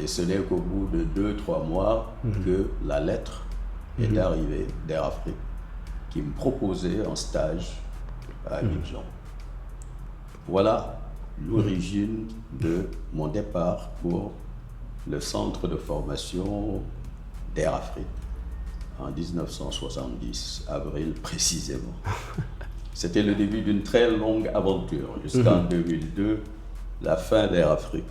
Et ce n'est qu'au bout de 2-3 mois que la lettre est arrivée d'Air Afrique, qui me proposait un stage à Abidjan. Voilà l'origine de mon départ pour le centre de formation d'Air Afrique en 1970, avril précisément. C'était le début d'une très longue aventure jusqu'en 2002, la fin d'Air Afrique.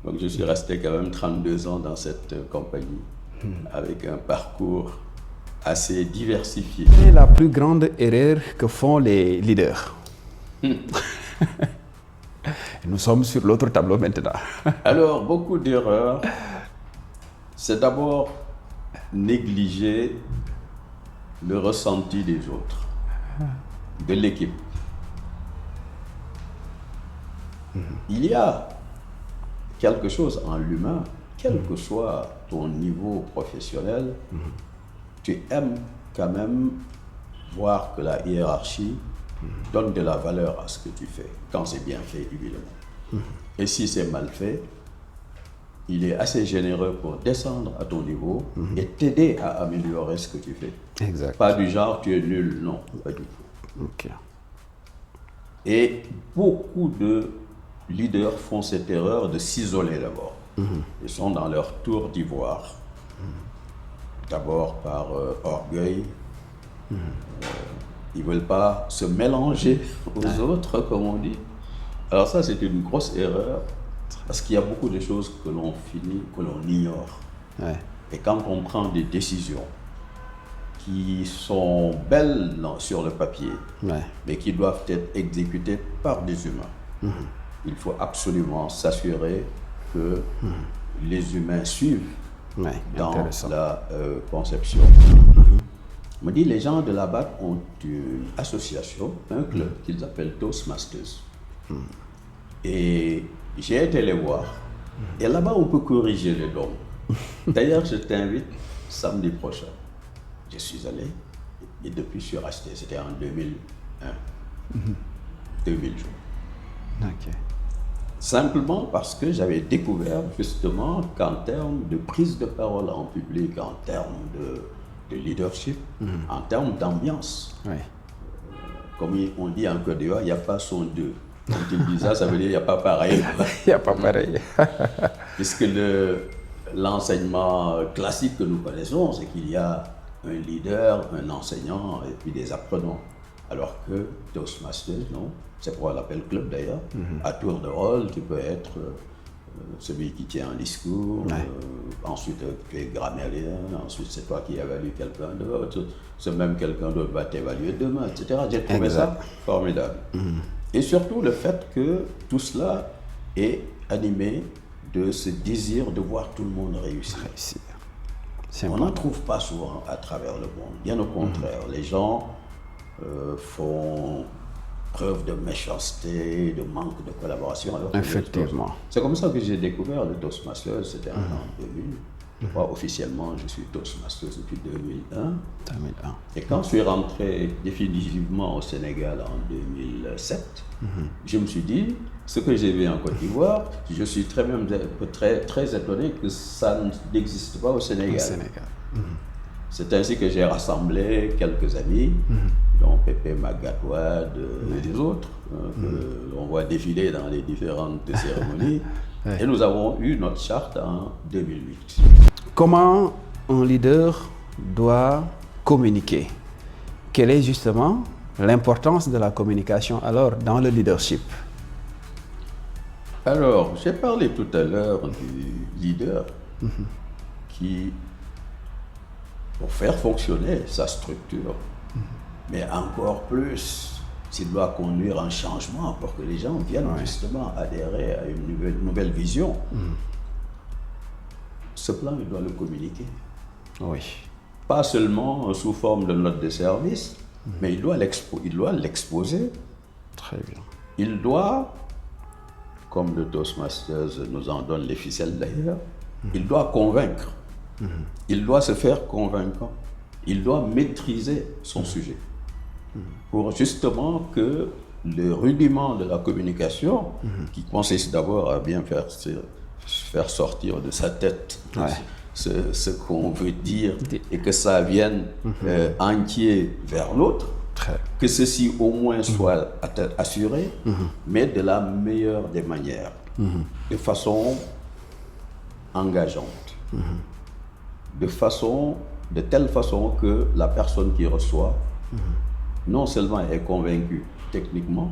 Donc je suis resté quand même 32 ans dans cette compagnie avec un parcours assez diversifié. Quelle est la plus grande erreur que font les leaders? Nous sommes sur l'autre tableau maintenant. Alors, beaucoup d'erreurs. C'est d'abord négliger le ressenti des autres, de l'équipe. Il y a quelque chose en l'humain, quel que soit ton niveau professionnel, tu aimes quand même voir que la hiérarchie donne de la valeur à ce que tu fais, quand c'est bien fait, évidemment. Et si c'est mal fait, il est assez généreux pour descendre à ton niveau et t'aider à améliorer ce que tu fais. Exact. Pas du genre, tu es nul, non, pas du tout. Ok. Et beaucoup de leaders font cette erreur de s'isoler d'abord. Ils sont dans leur tour d'ivoire. D'abord par orgueil. Ils ne veulent pas se mélanger aux autres, comme on dit. Alors ça, c'est une grosse erreur, parce qu'il y a beaucoup de choses que l'on ignore. Ouais. Et quand on prend des décisions qui sont belles sur le papier, mais qui doivent être exécutées par des humains, il faut absolument s'assurer que les humains suivent dans la conception. On me dit, les gens de la BAC ont une association, un club qu'ils appellent Toastmasters. Et j'ai été les voir. Et là-bas, on peut corriger les dons. D'ailleurs, je t'invite samedi prochain. Je suis allé et depuis, je suis resté. C'était en 2001. 2000 jours. Ok. Simplement parce que j'avais découvert justement qu'en termes de prise de parole en public, en termes de leadership, en termes d'ambiance, comme on dit en Côte d'Ivoire, il n'y a pas son deux. Quand il dit ça, ça veut dire qu'il n'y a pas pareil. Il n'y a pas pareil. Puisque l'enseignement classique que nous connaissons, c'est qu'il y a un leader, un enseignant et puis des apprenants. Alors que Toastmasters, non, c'est pourquoi on l'appelle club d'ailleurs. À tour de rôle, tu peux être celui qui tient un discours, ensuite tu es grammairien, ensuite c'est toi qui évalues quelqu'un d'autre, ce même quelqu'un d'autre va t'évaluer demain, etc. J'ai trouvé ça formidable. Et surtout le fait que tout cela est animé de ce désir de voir tout le monde réussir. On n'en trouve pas souvent à travers le monde. Bien au contraire, les gens font preuve de méchanceté, de manque de collaboration. Effectivement. C'est comme ça que j'ai découvert le Toastmasters, c'était en 2000. Moi, officiellement, je suis Toastmasters depuis 2001. Et quand je suis rentré définitivement au Sénégal en 2007, je me suis dit, ce que j'ai vu en Côte d'Ivoire, je suis très étonné que ça n'existe pas au Sénégal. C'est ainsi que j'ai rassemblé quelques amis, dont Pépé Magadouad et des autres, que l'on voit défiler dans les différentes cérémonies. Et nous avons eu notre charte en 2008. Comment un leader doit communiquer? Quelle est justement l'importance de la communication alors dans le leadership? Alors, j'ai parlé tout à l'heure du leader qui, pour faire fonctionner sa structure, mais encore plus, s'il doit conduire un changement pour que les gens viennent justement adhérer à une nouvelle vision, ce plan, il doit le communiquer. Pas seulement sous forme de note de service, mais il doit l'exposer. Très bien. Il doit, comme le Toastmasters nous en donne les ficelles d'ailleurs, il doit convaincre. Il doit se faire convaincant. Il doit maîtriser son sujet. Pour justement que le rudiment de la communication, qui consiste d'abord à bien faire sortir de sa tête ce qu'on veut dire et que ça vienne entier vers l'autre, que ceci au moins soit assuré, mais de la meilleure des manières, de façon engageante, de telle façon que la personne qui reçoit non seulement est convaincue techniquement,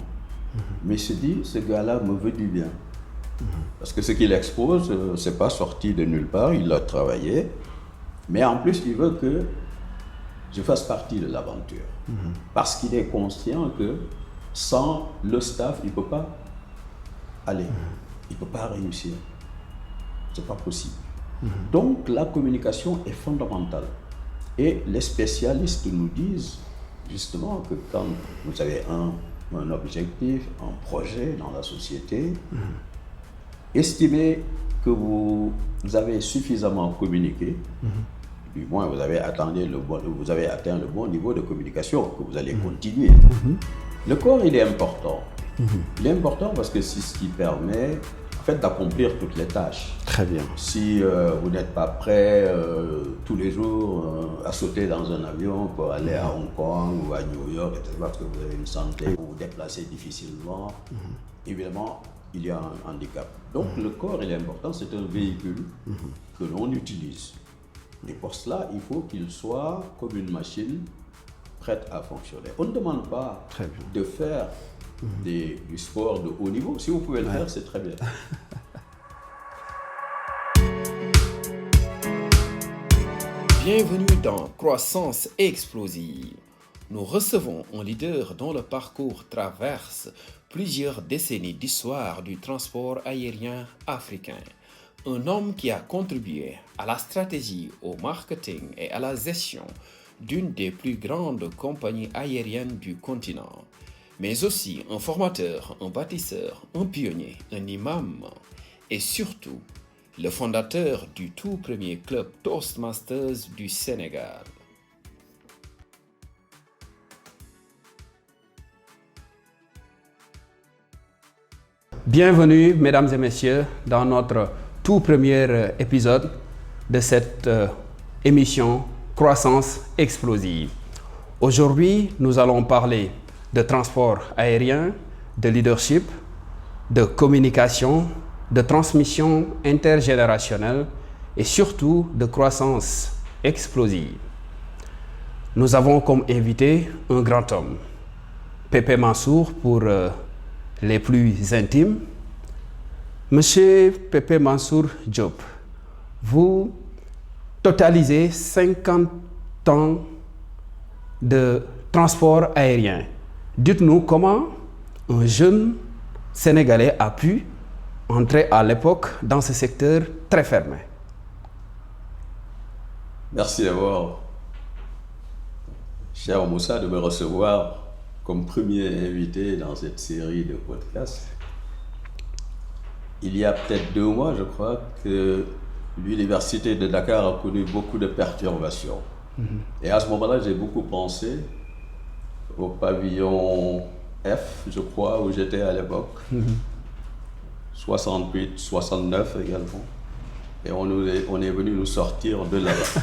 mais se dit, ce gars-là me veut du bien. Parce que ce qu'il expose, c'est pas sorti de nulle part, il a travaillé, mais en plus, il veut que je fasse partie de l'aventure. Parce qu'il est conscient que sans le staff, il ne peut pas aller, il ne peut pas réussir. C'est pas possible. Donc, la communication est fondamentale. Et les spécialistes nous disent justement que quand vous avez un objectif, un projet dans la société, estimez que vous avez suffisamment communiqué, du moins vous avez atteint le bon niveau de communication, que vous allez continuer. Le corps, il est important. Il est important parce que c'est ce qui permet en fait d'accomplir toutes les tâches. Très bien. Si vous n'êtes pas prêt tous les jours à sauter dans un avion pour aller à Hong Kong ou à New York, etc., parce que vous avez une santé, vous vous déplacez difficilement, évidemment, il y a un handicap. Donc le corps, il est important, c'est un véhicule que l'on utilise. Et pour cela, il faut qu'il soit comme une machine prête à fonctionner. On ne demande pas de faire du sport de haut niveau. Si vous pouvez le faire, c'est très bien. Bienvenue dans Croissance Explosive. Nous recevons un leader dont le parcours traverse plusieurs décennies d'histoire du transport aérien africain. Un homme qui a contribué à la stratégie, au marketing et à la gestion d'une des plus grandes compagnies aériennes du continent, mais aussi un formateur, un bâtisseur, un pionnier, un imam et surtout le fondateur du tout premier club Toastmasters du Sénégal. Bienvenue, mesdames et messieurs, dans notre tout premier épisode de cette émission Croissance Explosive. Aujourd'hui, nous allons parler de transport aérien, de leadership, de communication, de transmission intergénérationnelle et surtout de croissance explosive. Nous avons comme invité un grand homme, Pépé Mansour pour les plus intimes. Monsieur Pépé Mansour Diop, vous totalisez 50 ans de transport aérien. Dites-nous comment un jeune Sénégalais a pu entrer à l'époque dans ce secteur très fermé. Merci d'abord, cher Moussa, de me recevoir comme premier invité dans cette série de podcasts. Il y a peut-être 2 mois, je crois, que l'Université de Dakar a connu beaucoup de perturbations. Et à ce moment-là, j'ai beaucoup pensé au pavillon F, je crois, où j'étais à l'époque. 68, 69 également. Et on est venu nous sortir de là-bas.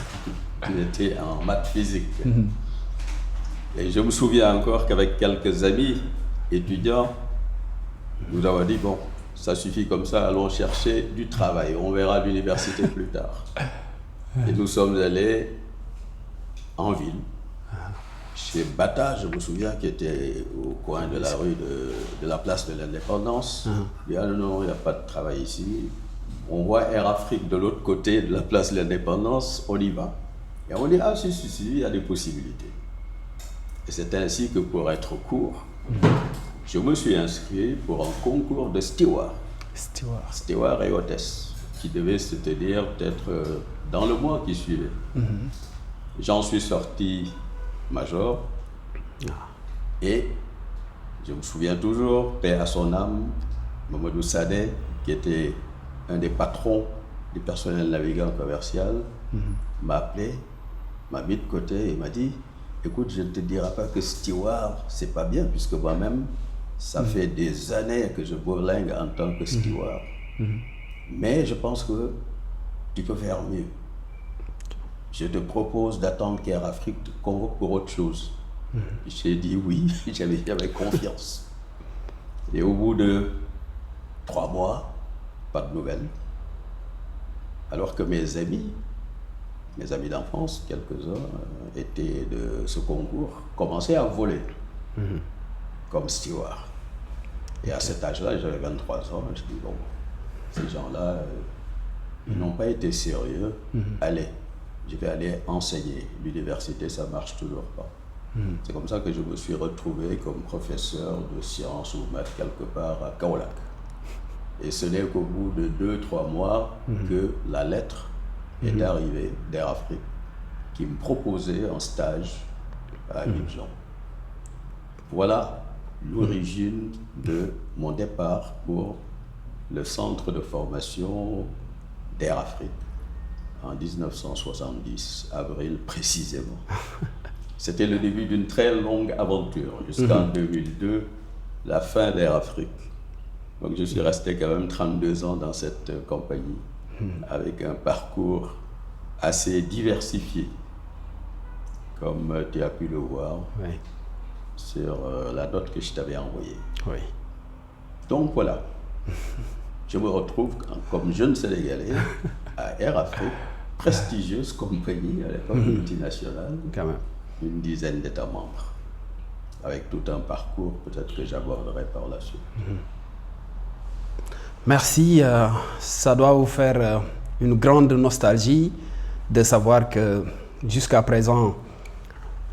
On était en maths physique. Et je me souviens encore qu'avec quelques amis étudiants, nous avons dit, bon, ça suffit comme ça, allons chercher du travail. On verra l'université plus tard. Et nous sommes allés en ville, chez Bata, je me souviens, qui était au coin de la rue de la place de l'Indépendance. Il dit, ah non, il n'y a pas de travail ici. On voit Air Afrique de l'autre côté de la place de l'Indépendance, on y va. Et on dit, ah si, il y a des possibilités. Et c'est ainsi que, pour être court, je me suis inscrit pour un concours de steward et hôtesse, qui devait se tenir peut-être dans le mois qui suivait. J'en suis sorti major, et je me souviens toujours, paix à son âme, Mamadou Sadeh, qui était un des patrons du personnel navigant commercial, m'a appelé, m'a mis de côté et m'a dit, écoute, je ne te dirai pas que steward, c'est pas bien, puisque moi-même, ça fait des années que je bourlingue en tant que steward. Mais je pense que tu peux faire mieux. Je te propose d'attendre qu'Air Afrique te convoque pour autre chose. J'ai dit oui, j'avais confiance. Et au bout de 3 mois, pas de nouvelles. Alors que mes amis d'enfance, quelques-uns, étaient de ce concours, commençaient à voler comme steward. Et à cet âge-là, j'avais 23 ans, je dis bon, ces gens-là, ils n'ont pas été sérieux. Allez, je vais aller enseigner. L'université, ça marche toujours pas. C'est comme ça que je me suis retrouvé comme professeur de sciences ou maths quelque part à Kaolack. Et ce n'est qu'au bout de 2-3 mois que la lettre est arrivée d'Air Afrique qui me proposait un stage à Abidjan. Voilà l'origine de mon départ pour le centre de formation d'Air Afrique en 1970, avril précisément. C'était le début d'une très longue aventure jusqu'en 2002, la fin d'Air Afrique. Donc je suis resté quand même 32 ans dans cette compagnie avec un parcours assez diversifié, comme tu as pu le voir sur la note que je t'avais envoyée. Oui. Donc voilà, je me retrouve comme jeune Sénégalais à Air Afrique, prestigieuse compagnie à l'époque multinationale, Quand même. une dizaine d'États membres, avec tout un parcours peut-être que j'aborderai par la suite. Merci, ça doit vous faire une grande nostalgie de savoir que jusqu'à présent,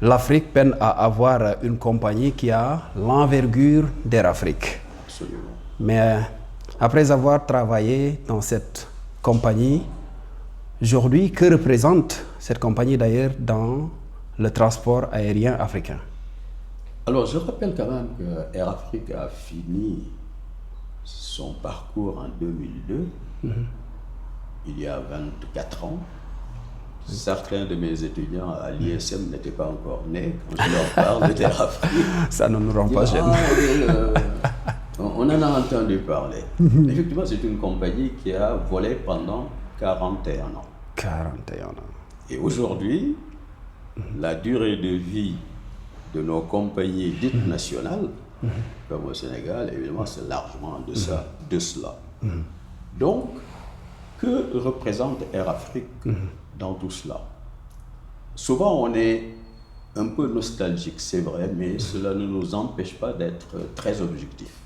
l'Afrique peine à avoir une compagnie qui a l'envergure d'Air Afrique. Absolument. Mais après avoir travaillé dans cette compagnie, aujourd'hui, que représente cette compagnie d'ailleurs dans le transport aérien africain? Alors je rappelle quand même que Air Afrique a fini son parcours en 2002, il y a 24 ans. Certains de mes étudiants à l'ISM n'étaient pas encore nés quand je leur parle d'Air Afrique. Ça ne nous rend pas jeunes. On en a entendu parler. Effectivement, c'est une compagnie qui a volé pendant 41 ans. 41 ans. Et aujourd'hui, la durée de vie de nos compagnies dites nationales, comme au Sénégal, évidemment, c'est largement de cela. Donc, que représente Air Afrique dans tout cela? Souvent, on est un peu nostalgique, c'est vrai, mais cela ne nous empêche pas d'être très objectifs.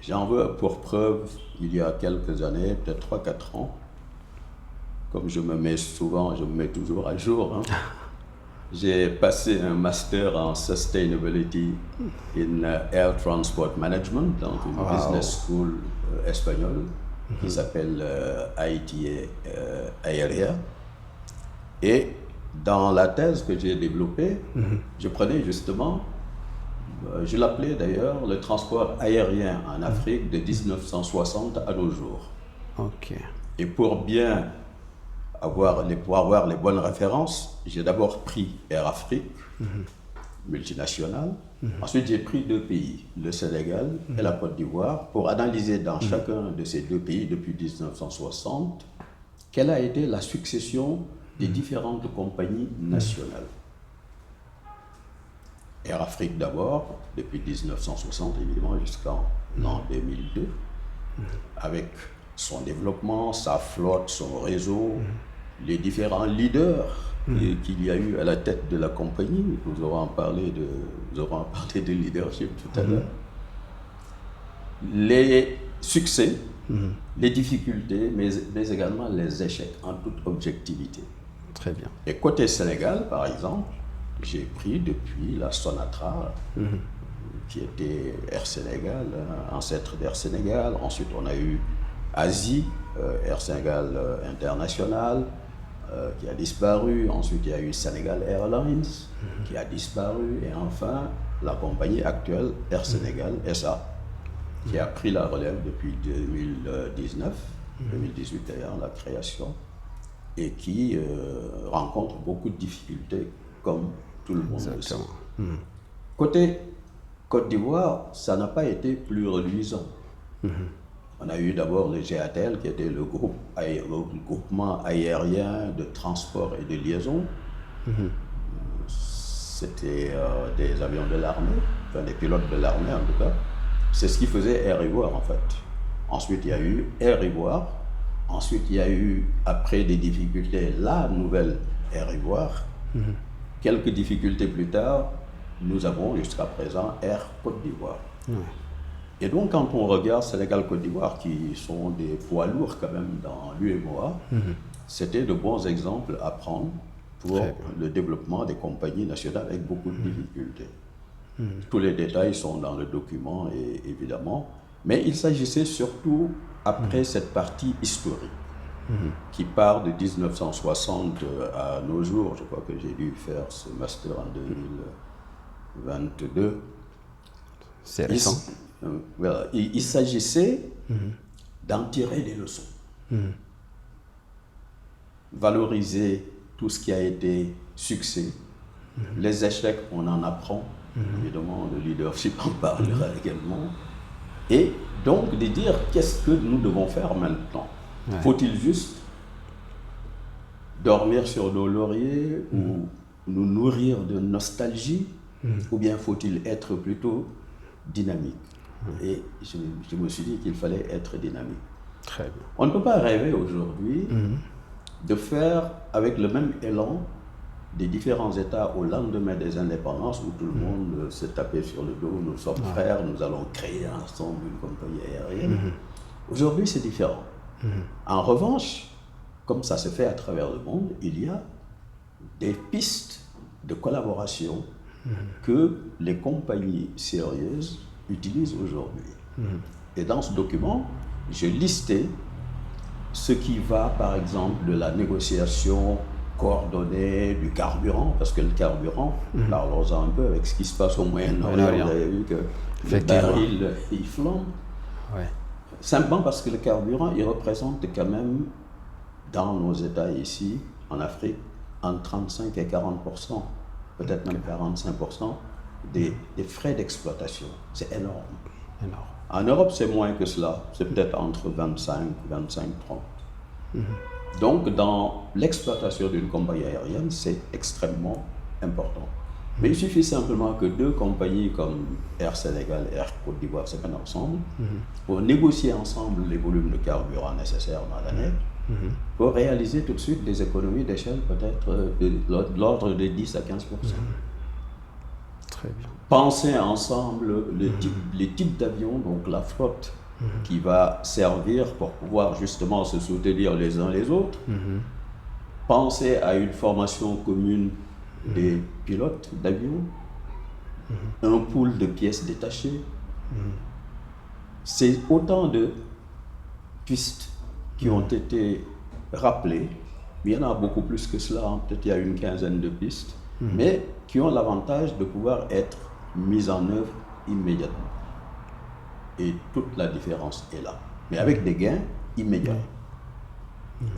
J'en veux pour preuve, il y a quelques années, peut-être 3-4 ans, comme je me mets toujours à jour, hein. J'ai passé un master en Sustainability in Air Transport Management dans une business school espagnole qui s'appelle ITA Aérea. Et dans la thèse que j'ai développée, je prenais justement, je l'appelais d'ailleurs le transport aérien en Afrique de 1960 à nos jours. Ok. Et pour bien avoir les bonnes références, j'ai d'abord pris Air Afrique, multinationale. Ensuite, j'ai pris 2 pays, le Sénégal et la Côte d'Ivoire, pour analyser dans chacun de ces 2 pays, depuis 1960, quelle a été la succession des différentes compagnies nationales. Air Afrique d'abord, depuis 1960 évidemment jusqu'en l'an 2002, avec son développement, sa flotte, son réseau, les différents leaders qu'il y a eu à la tête de la compagnie. Nous aurons parlé de leadership tout à l'heure. Les succès, les difficultés, mais également les échecs en toute objectivité. Très bien. Et côté Sénégal, par exemple, j'ai pris depuis la Sonatra, qui était Air Sénégal, ancêtre d'Air Sénégal. Ensuite, on a eu Asie, Air Sénégal International, qui a disparu. Ensuite, il y a eu Sénégal Airlines, qui a disparu. Et enfin, la compagnie actuelle, Air Sénégal SA, qui a pris la relève depuis 2019, 2018 d'ailleurs, la création, et qui rencontre beaucoup de difficultés, comme tout le monde le sait. Côté Côte d'Ivoire, ça n'a pas été plus reluisant. On a eu d'abord le GATL, qui était le groupement aérien de transport et de liaison. C'était des avions de l'armée, enfin des pilotes de l'armée en tout cas. C'est ce qui faisait Air Ivoire en fait. Ensuite, il y a eu Air Ivoire. Ensuite, il y a eu, après des difficultés, la nouvelle Air Ivoire. Quelques difficultés plus tard, nous avons jusqu'à présent Air Côte d'Ivoire. Et donc, quand on regarde Sénégal-Côte d'Ivoire, qui sont des poids lourds quand même dans l'UEMOA, c'était de bons exemples à prendre pour le développement des compagnies nationales avec beaucoup de difficultés. Tous les détails sont dans le document, évidemment, mais il s'agissait surtout, après cette partie historique, qui part de 1960 à nos jours. Je crois que j'ai dû faire ce master en 2022. C'est récent. Voilà. Il s'agissait d'en tirer des leçons. Valoriser tout ce qui a été succès. Les échecs, on en apprend. Évidemment, le leadership en parlera également. Et donc, de dire qu'est-ce que nous devons faire maintenant. Faut-il juste dormir sur nos lauriers ou nous nourrir de nostalgie ou bien faut-il être plutôt dynamique? Et je me suis dit qu'il fallait être dynamique. Très bien. On ne peut pas rêver aujourd'hui de faire avec le même élan des différents États au lendemain des indépendances où tout le monde se tapait sur le dos, nous sommes frères, nous allons créer ensemble une compagnie aérienne. Aujourd'hui, c'est différent. En revanche, comme ça se fait à travers le monde, il y a des pistes de collaboration que les compagnies sérieuses utilisent aujourd'hui. Et dans ce document, je listais ce qui va, par exemple, de la négociation coordonnée du carburant, parce que le carburant, parlons-en un peu avec ce qui se passe au Moyen-Orient, vous avez vu que le baril, il flambe. Simplement parce que le carburant, il représente quand même, dans nos États ici, en Afrique, entre 35 et 40%, peut-être même 45% des frais d'exploitation. C'est énorme. En Europe, c'est moins que cela. C'est peut-être entre 25, 30. Donc, dans l'exploitation d'une compagnie aérienne, c'est extrêmement important. Mais il suffit simplement que deux compagnies comme Air Sénégal et Air Côte d'Ivoire se mettent ensemble pour négocier ensemble les volumes de carburant nécessaires dans l'année, pour réaliser tout de suite des économies d'échelle peut-être de l'ordre de 10 à 15%. Très bien. Penser ensemble les types d'avions, donc la flotte qui va servir pour pouvoir justement se soutenir les uns les autres. Penser à une formation commune des pilotes d'avions, un pool de pièces détachées. C'est autant de pistes qui ont été rappelées. Il y en a beaucoup plus que cela, hein. Peut-être il y a une quinzaine de pistes, mais qui ont l'avantage de pouvoir être mises en œuvre immédiatement. Et toute la différence est là, mais avec des gains immédiats.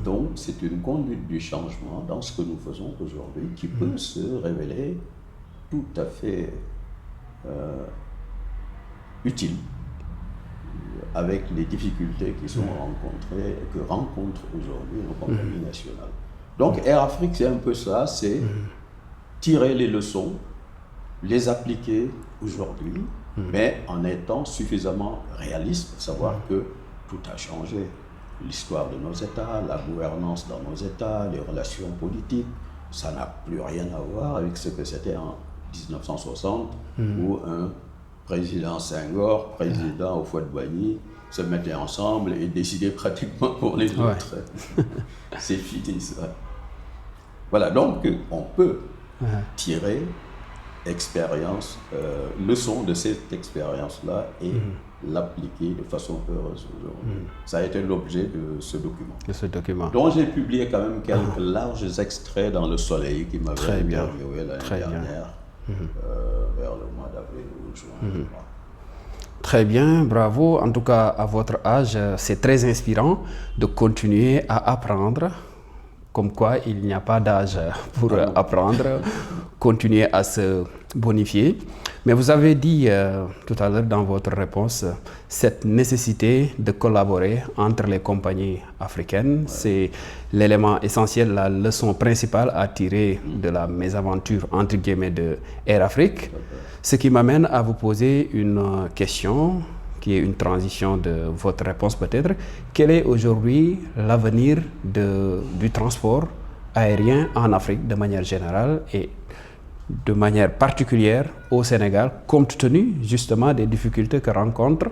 Donc, c'est une conduite du changement dans ce que nous faisons aujourd'hui qui peut se révéler tout à fait utile avec les difficultés qui sont rencontrées et que rencontrent aujourd'hui nos compagnies nationales. Donc, Air Afrique, c'est un peu ça, c'est tirer les leçons, les appliquer aujourd'hui, mais en étant suffisamment réaliste pour savoir que tout a changé. L'histoire de nos États, la gouvernance dans nos États, les relations politiques, ça n'a plus rien à voir avec ce que c'était en 1960, où un président Senghor, président Houphouët-Boigny, se mettaient ensemble et décidaient pratiquement pour les autres. C'est fini ça. Voilà, donc on peut tirer expérience, leçon de cette expérience-là et l'appliquer de façon heureuse aujourd'hui. Ça a été l'objet de ce document. Dont j'ai publié quand même quelques larges extraits dans Le Soleil qui m'avait interviewé l'année dernière, vers le mois d'avril ou juin. Très bien, bravo. En tout cas, à votre âge, c'est très inspirant de continuer à apprendre Comme quoi, il n'y a pas d'âge pour apprendre, continuer à se bonifier. Mais vous avez dit tout à l'heure dans votre réponse cette nécessité de collaborer entre les compagnies africaines. C'est l'élément essentiel, la leçon principale à tirer de la mésaventure entre guillemets de Air Afrique. Ce qui m'amène à vous poser une question qui est une transition de votre réponse peut-être. Quel est aujourd'hui l'avenir du transport aérien en Afrique de manière générale et de manière particulière au Sénégal, compte tenu justement des difficultés que rencontre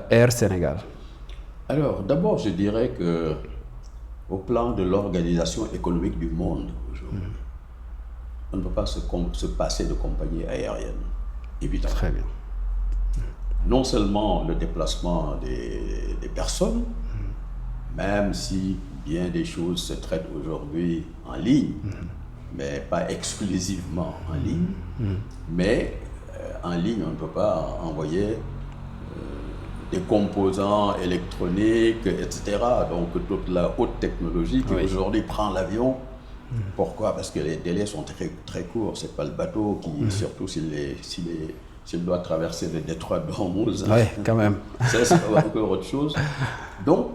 Air Sénégal? Alors, d'abord, je dirais que au plan de l'organisation économique du monde aujourd'hui, on ne peut pas se passer de compagnies aériennes, évidemment. Très bien. Non seulement le déplacement des personnes, même si bien des choses se traitent aujourd'hui en ligne, mais pas exclusivement en ligne, mais en ligne, on ne peut pas envoyer des composants électroniques, etc. Donc toute la haute technologie qui aujourd'hui prend l'avion. Pourquoi? Parce que les délais sont très, très courts. Ce n'est pas le bateau qui, surtout s'il doit traverser le détroit de Hormuz. Oui, quand même. Ça, c'est encore autre chose. Donc,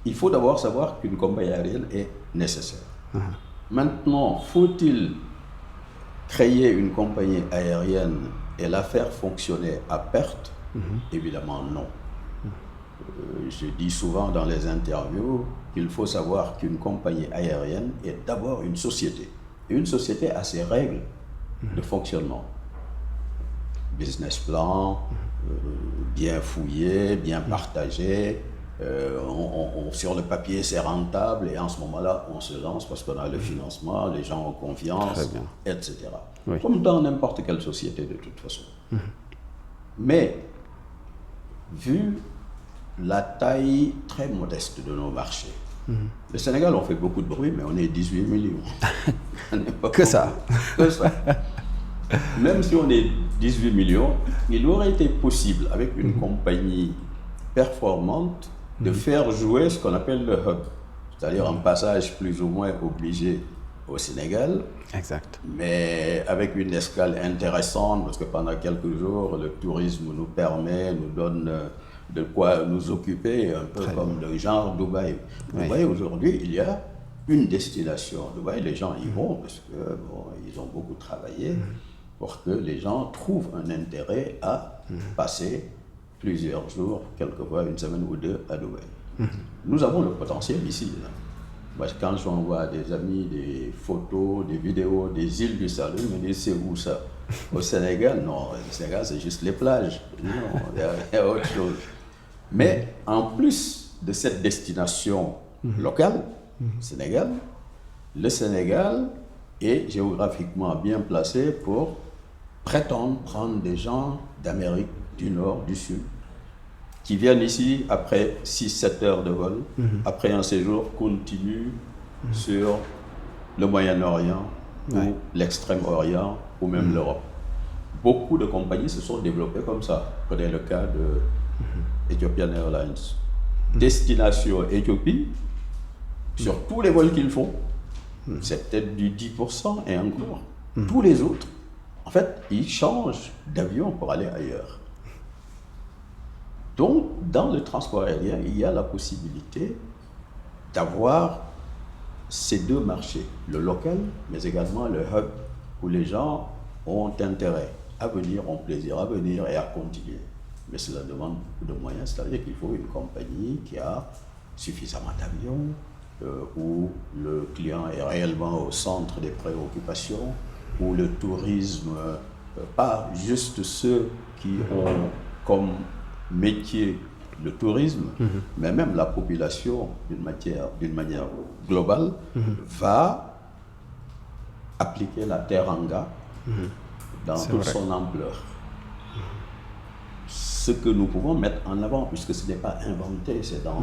il faut d'abord savoir qu'une compagnie aérienne est nécessaire. Maintenant, faut-il créer une compagnie aérienne et la faire fonctionner à perte? Évidemment, non. Je dis souvent dans les interviews qu'il faut savoir qu'une compagnie aérienne est d'abord une société. Et une société a ses règles de fonctionnement. Business plan, bien fouillé, bien partagé. Sur le papier, c'est rentable et en ce moment-là, on se lance parce qu'on a le financement, les gens ont confiance, etc. Oui. Comme dans n'importe quelle société de toute façon. Mais, vu la taille très modeste de nos marchés, le Sénégal, on fait beaucoup de bruit, mais on est 18 millions. Que ça. Que ça. Même si on est 18 millions, il aurait été possible, avec une compagnie performante, de faire jouer ce qu'on appelle le hub, c'est-à-dire un passage plus ou moins obligé au Sénégal, exact. Mais avec une escale intéressante, parce que pendant quelques jours, le tourisme nous permet, nous donne de quoi nous occuper, un peu comme le genre Dubaï. Dubaï, aujourd'hui, il y a une destination. Dubaï, les gens y vont parce que ils ont beaucoup travaillé pour que les gens trouvent un intérêt à passer plusieurs jours, quelquefois une semaine ou deux à Dubaï. Nous avons le potentiel ici. Là. Moi, quand j'envoie des amis des photos, des vidéos des îles du Saloum, ils me disent c'est où ça? Au Sénégal? Non, au Sénégal c'est juste les plages. Non, il y a autre chose. Mais en plus de cette destination locale, Sénégal, le Sénégal est géographiquement bien placé pour prétendre prendre des gens d'Amérique du Nord, du Sud, qui viennent ici après 6-7 heures de vol, après un séjour continu sur le Moyen-Orient, ou l'Extrême-Orient, ou même l'Europe. Beaucoup de compagnies se sont développées comme ça. Prenez le cas de Ethiopian Airlines. Destination Éthiopie, sur tous les vols qu'ils font, c'est peut-être du 10% et encore. Tous les autres, en fait, ils changent d'avion pour aller ailleurs. Donc, dans le transport aérien, il y a la possibilité d'avoir ces deux marchés, le local, mais également le hub, où les gens ont intérêt à venir, ont plaisir à venir et à continuer. Mais cela demande beaucoup de moyens, c'est-à-dire qu'il faut une compagnie qui a suffisamment d'avions, où le client est réellement au centre des préoccupations, où le tourisme, pas juste ceux qui ont comme métier le tourisme, mais même la population d'une manière globale va appliquer la teranga dans toute son ampleur. Ce que nous pouvons mettre en avant, puisque ce n'est pas inventé, c'est dans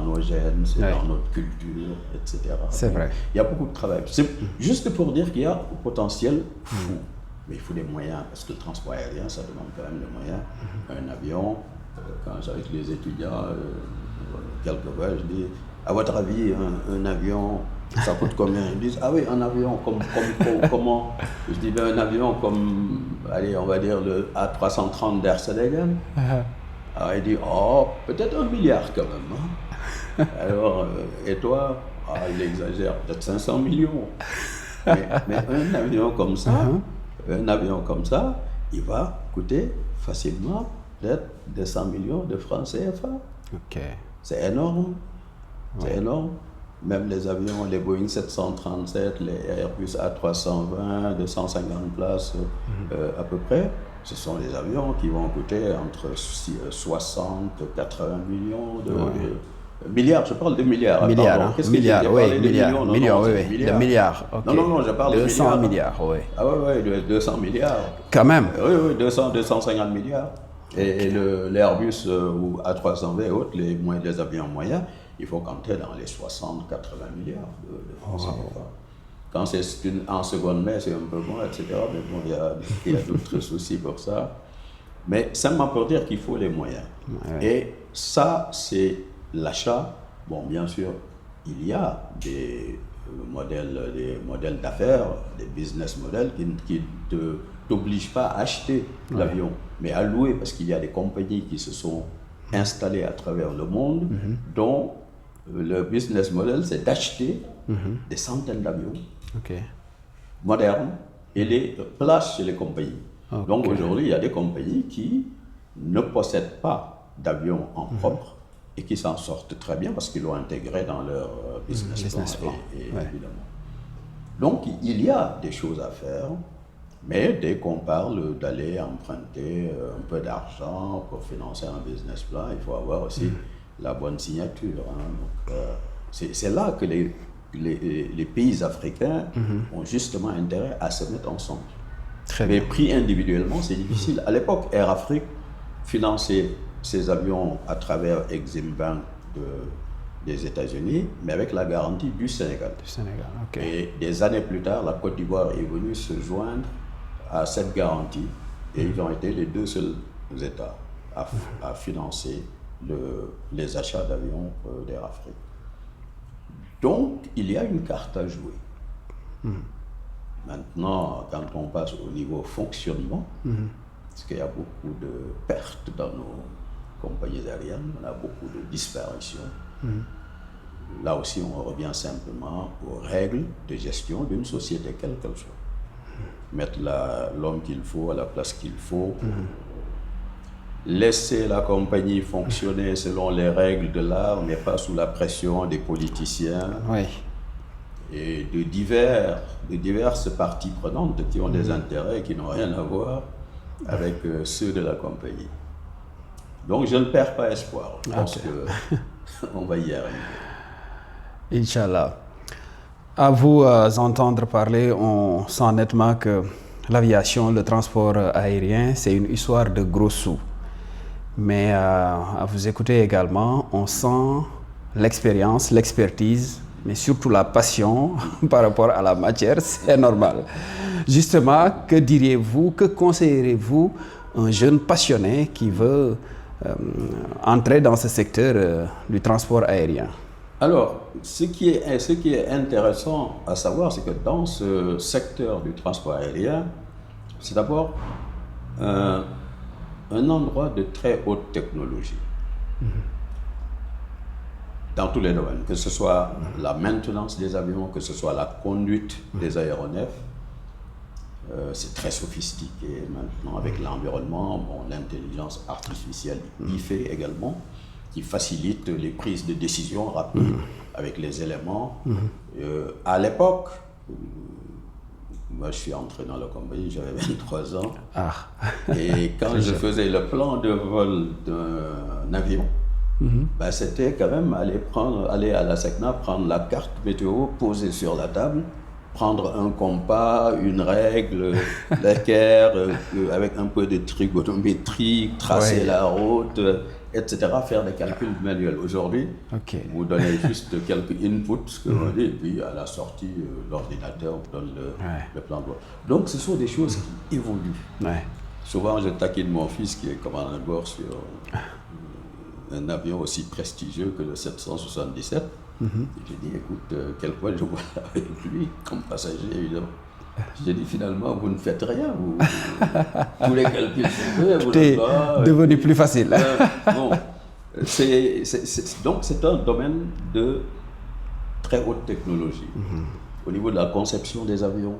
nos gènes, c'est dans notre culture, etc. C'est vrai. Il y a beaucoup de travail. C'est juste pour dire qu'il y a un potentiel fou. Mais il faut des moyens, parce que le transport aérien, ça demande quand même des moyens. Un avion, quand j'avais les étudiants, quelquefois, je dis, À votre avis, un avion, ça coûte combien? Ils disent, ah oui, un avion comment? Je dis, ben, un avion comme, allez, on va dire le A330 d'Air Sénégal. Alors il dit, oh, peut-être 1 milliard quand même. Hein. Alors, et toi? Ah, il exagère, peut-être 500 millions. Mais un avion comme ça, il va coûter facilement peut-être 200 millions de francs CFA. Ok. C'est énorme. C'est énorme. Même les avions, les Boeing 737, les Airbus A320, 250 places à peu près, ce sont des avions qui vont coûter entre 60 et 80 millions de milliards. Je parle de milliards. Milliards, Qu'est-ce milliards, que j'ai oui, parlé de milliards, millions? de milliards. Okay. Non, je parle de 200 milliards, oui. Ah oui, 200 milliards. Quand même. Oui, 250 milliards. Et l'Airbus ou A320 et autres, les avions moyens, il faut compter dans les 60-80 milliards de francs CFA. Quand c'est en seconde main, c'est un peu moins, etc. Mais bon, il y a d'autres soucis pour ça. Mais simplement pour dire qu'il faut les moyens. Ouais. Et ça, c'est l'achat. Bon, bien sûr, il y a des modèles d'affaires, des business models qui ne t'obligent pas à acheter l'avion, mais à louer, parce qu'il y a des compagnies qui se sont installées à travers le monde, dont le business model, c'est d'acheter des centaines d'avions modernes et les places chez les compagnies. Donc aujourd'hui, il y a des compagnies qui ne possèdent pas d'avions en propre et qui s'en sortent très bien parce qu'ils l'ont intégré dans leur business plan. Évidemment. Donc il y a des choses à faire, mais dès qu'on parle d'aller emprunter un peu d'argent pour financer un business plan, il faut avoir aussi la bonne signature. Hein. Donc, c'est là que les pays africains ont justement intérêt à se mettre ensemble. Mais pris individuellement, c'est difficile. À l'époque, Air Afrique finançait ses avions à travers Exim Bank des États-Unis, mais avec la garantie du Sénégal. Et des années plus tard, la Côte d'Ivoire est venue se joindre à cette garantie et ils ont été les deux seuls États à financer les achats d'avions d'Air Afrique. Donc, il y a une carte à jouer. Maintenant, quand on passe au niveau fonctionnement, parce qu'il y a beaucoup de pertes dans nos compagnies aériennes, on a beaucoup de disparitions. Là aussi, on revient simplement aux règles de gestion d'une société, quelle qu'elle soit. Mettre l'homme qu'il faut à la place qu'il faut. Laisser la compagnie fonctionner selon les règles de l'art, mais pas sous la pression des politiciens. Et de diverses parties prenantes qui ont des intérêts qui n'ont rien à voir avec ceux de la compagnie. Donc je ne perds pas espoir. Je pense qu'on va y arriver. Inch'Allah. À vous entendre parler, on sent nettement que l'aviation, le transport aérien, c'est une histoire de gros sous. Mais à vous écouter également, on sent l'expérience, l'expertise, mais surtout la passion par rapport à la matière, c'est normal. Justement, que diriez-vous, que conseillerez-vous un jeune passionné qui veut entrer dans ce secteur du transport aérien? Alors, ce qui est intéressant à savoir, c'est que dans ce secteur du transport aérien, c'est d'abord un endroit de très haute technologie. Dans tous les domaines, que ce soit la maintenance des avions, que ce soit la conduite des aéronefs, c'est très sophistiqué maintenant avec l'environnement, l'intelligence artificielle y fait également, qui facilite les prises de décision rapides avec les éléments. À l'époque, moi je suis entré dans la compagnie, j'avais 23 ans, et quand je faisais le plan de vol d'un avion, c'était quand même aller à la SECNA, prendre la carte météo, poser sur la table, prendre un compas, une règle, l'équerre, avec un peu de trigonométrie, tracer la route, etc., faire des calculs manuels. Aujourd'hui, vous donnez juste quelques inputs, ce que vous dit, et puis à la sortie, l'ordinateur vous donne le plan de vol. Donc ce sont des choses qui évoluent. Souvent, je taquine mon fils qui est commandant de bord sur un avion aussi prestigieux que le 777. J'ai dit, écoute, quel point je vois avec lui comme passager, évidemment. J'ai dit, finalement, vous ne faites rien. Tous les calculs sont faits. Tout est devenu plus facile. Bon, donc, c'est un domaine de très haute technologie. Au niveau de la conception des avions,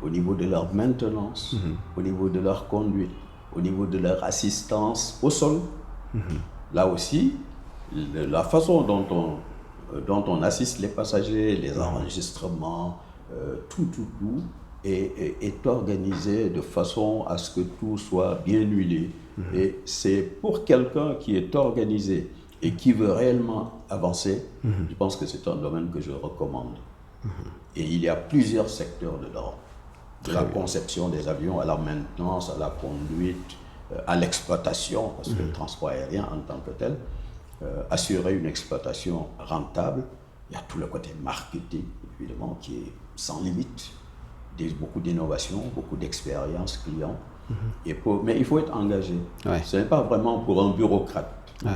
au niveau de leur maintenance, au niveau de leur conduite, au niveau de leur assistance au sol. Là aussi, la façon dont on assiste les passagers, les enregistrements, tout est organisé de façon à ce que tout soit bien huilé. Et c'est pour quelqu'un qui est organisé et qui veut réellement avancer, je pense que c'est un domaine que je recommande. Et il y a plusieurs secteurs dedans. De la conception des avions à la maintenance, à la conduite, à l'exploitation, parce que le transport aérien en tant que tel, assurer une exploitation rentable, il y a tout le côté marketing, évidemment, qui est sans limite, beaucoup d'innovation, beaucoup d'expérience client, mais il faut être engagé. Ouais. Ce n'est pas vraiment pour un bureaucrate. Ouais.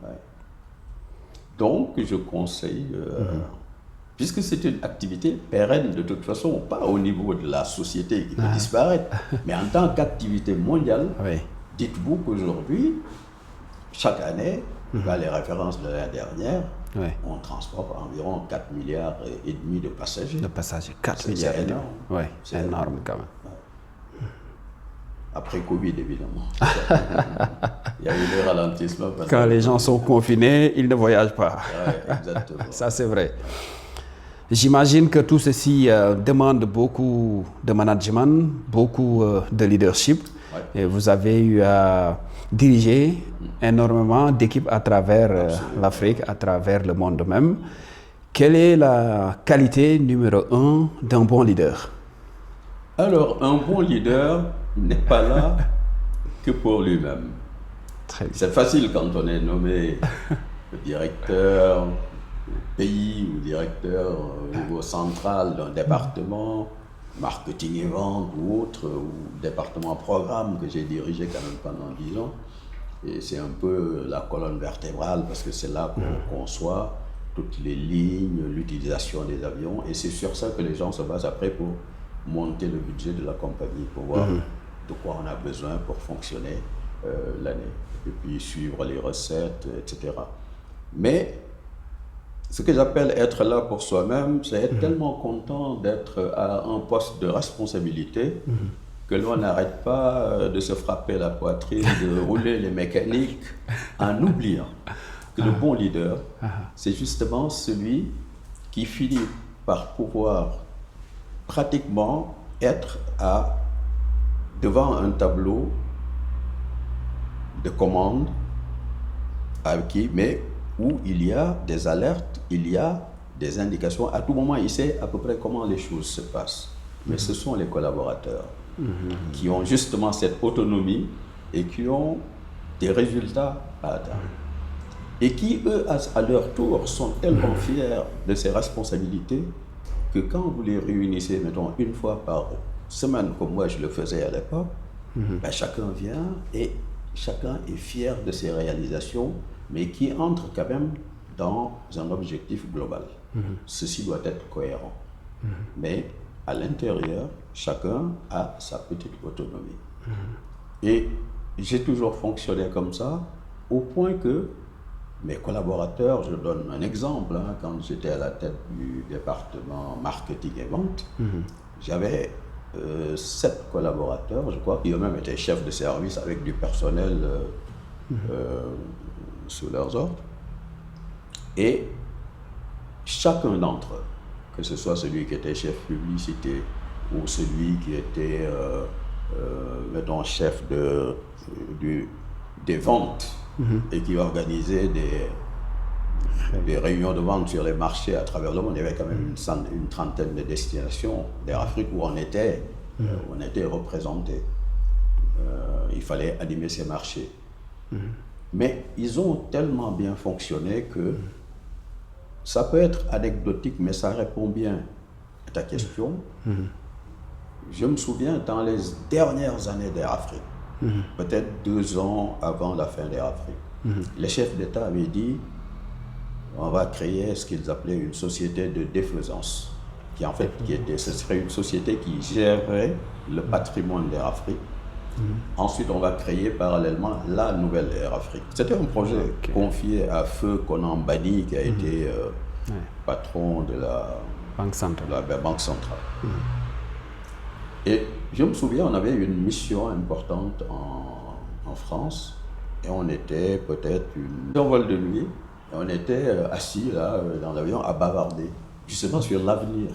Ouais. Donc, je conseille, puisque c'est une activité pérenne de toute façon, pas au niveau de la société qui peut disparaître, mais en tant qu'activité mondiale, dites-vous qu'aujourd'hui, chaque année, dans les références de l'année dernière, on transporte environ 4 milliards et demi de passagers. De passagers, 4 milliards. C'est énorme. Oui, c'est énorme quand même. Après Covid, évidemment. Il y a eu des ralentissements. Quand les gens sont confinés, ils ne voyagent pas. Ouais, exactement. Ça, c'est vrai. J'imagine que tout ceci demande beaucoup de management, beaucoup de leadership. Ouais. Et vous avez eu à diriger énormément d'équipes à travers l'Afrique, à travers le monde même. Quelle est la qualité numéro 1 d'un bon leader? Alors, un bon leader n'est pas là que pour lui-même. C'est facile quand on est nommé directeur pays ou directeur au niveau central d'un département, marketing et vente ou autre, ou département programme que j'ai dirigé quand même pendant 10 ans. Et c'est un peu la colonne vertébrale parce que c'est là qu'on conçoit toutes les lignes, l'utilisation des avions. Et c'est sur ça que les gens se basent après pour monter le budget de la compagnie, pour voir de quoi on a besoin pour fonctionner l'année. Et puis suivre les recettes, etc. Mais ce que j'appelle être là pour soi-même, c'est être tellement content d'être à un poste de responsabilité que l'on n'arrête pas de se frapper la poitrine, de rouler les mécaniques, en oubliant que le bon leader, c'est justement celui qui finit par pouvoir pratiquement être devant un tableau de commande mais où il y a des alertes, il y a des indications. À tout moment, il sait à peu près comment les choses se passent. Mais ce sont les collaborateurs qui ont justement cette autonomie et qui ont des résultats à atteindre. Et qui, eux, à leur tour, sont tellement fiers de ces responsabilités que quand vous les réunissez, mettons, une fois par semaine, comme moi je le faisais à l'époque, ben, chacun vient et chacun est fier de ses réalisations, mais qui entre quand même dans un objectif global. Ceci doit être cohérent. Mais à l'intérieur, chacun a sa petite autonomie. Et j'ai toujours fonctionné comme ça, au point que mes collaborateurs, je donne un exemple, quand j'étais à la tête du département marketing et vente, j'avais 7 collaborateurs, je crois, qui eux-mêmes étaient chefs de service avec du personnel sous leurs ordres. Et chacun d'entre eux, que ce soit celui qui était chef publicité ou celui qui était, mettons, chef des ventes et qui organisait des réunions de vente sur les marchés à travers le monde. Il y avait quand même une trentaine de destinations d'Afrique où on était représentés. Il fallait animer ces marchés. Mais ils ont tellement bien fonctionné que ça peut être anecdotique, mais ça répond bien à ta question. Je me souviens, dans les dernières années d'Air Afrique, peut-être 2 ans avant la fin d'Air Afrique, le chef d'État avait dit on va créer ce qu'ils appelaient une société de défaisance, qui en fait, ce serait une société qui gérerait le patrimoine d'Air Afrique. Ensuite, on va créer parallèlement la nouvelle Air Afrique. C'était un projet confié à Feu Konan Bani, qui a été patron de la Banque centrale. Et je me souviens, on avait une mission importante en France, et on était peut-être un vol de nuit, et on était assis là dans l'avion à bavarder, justement sur l'avenir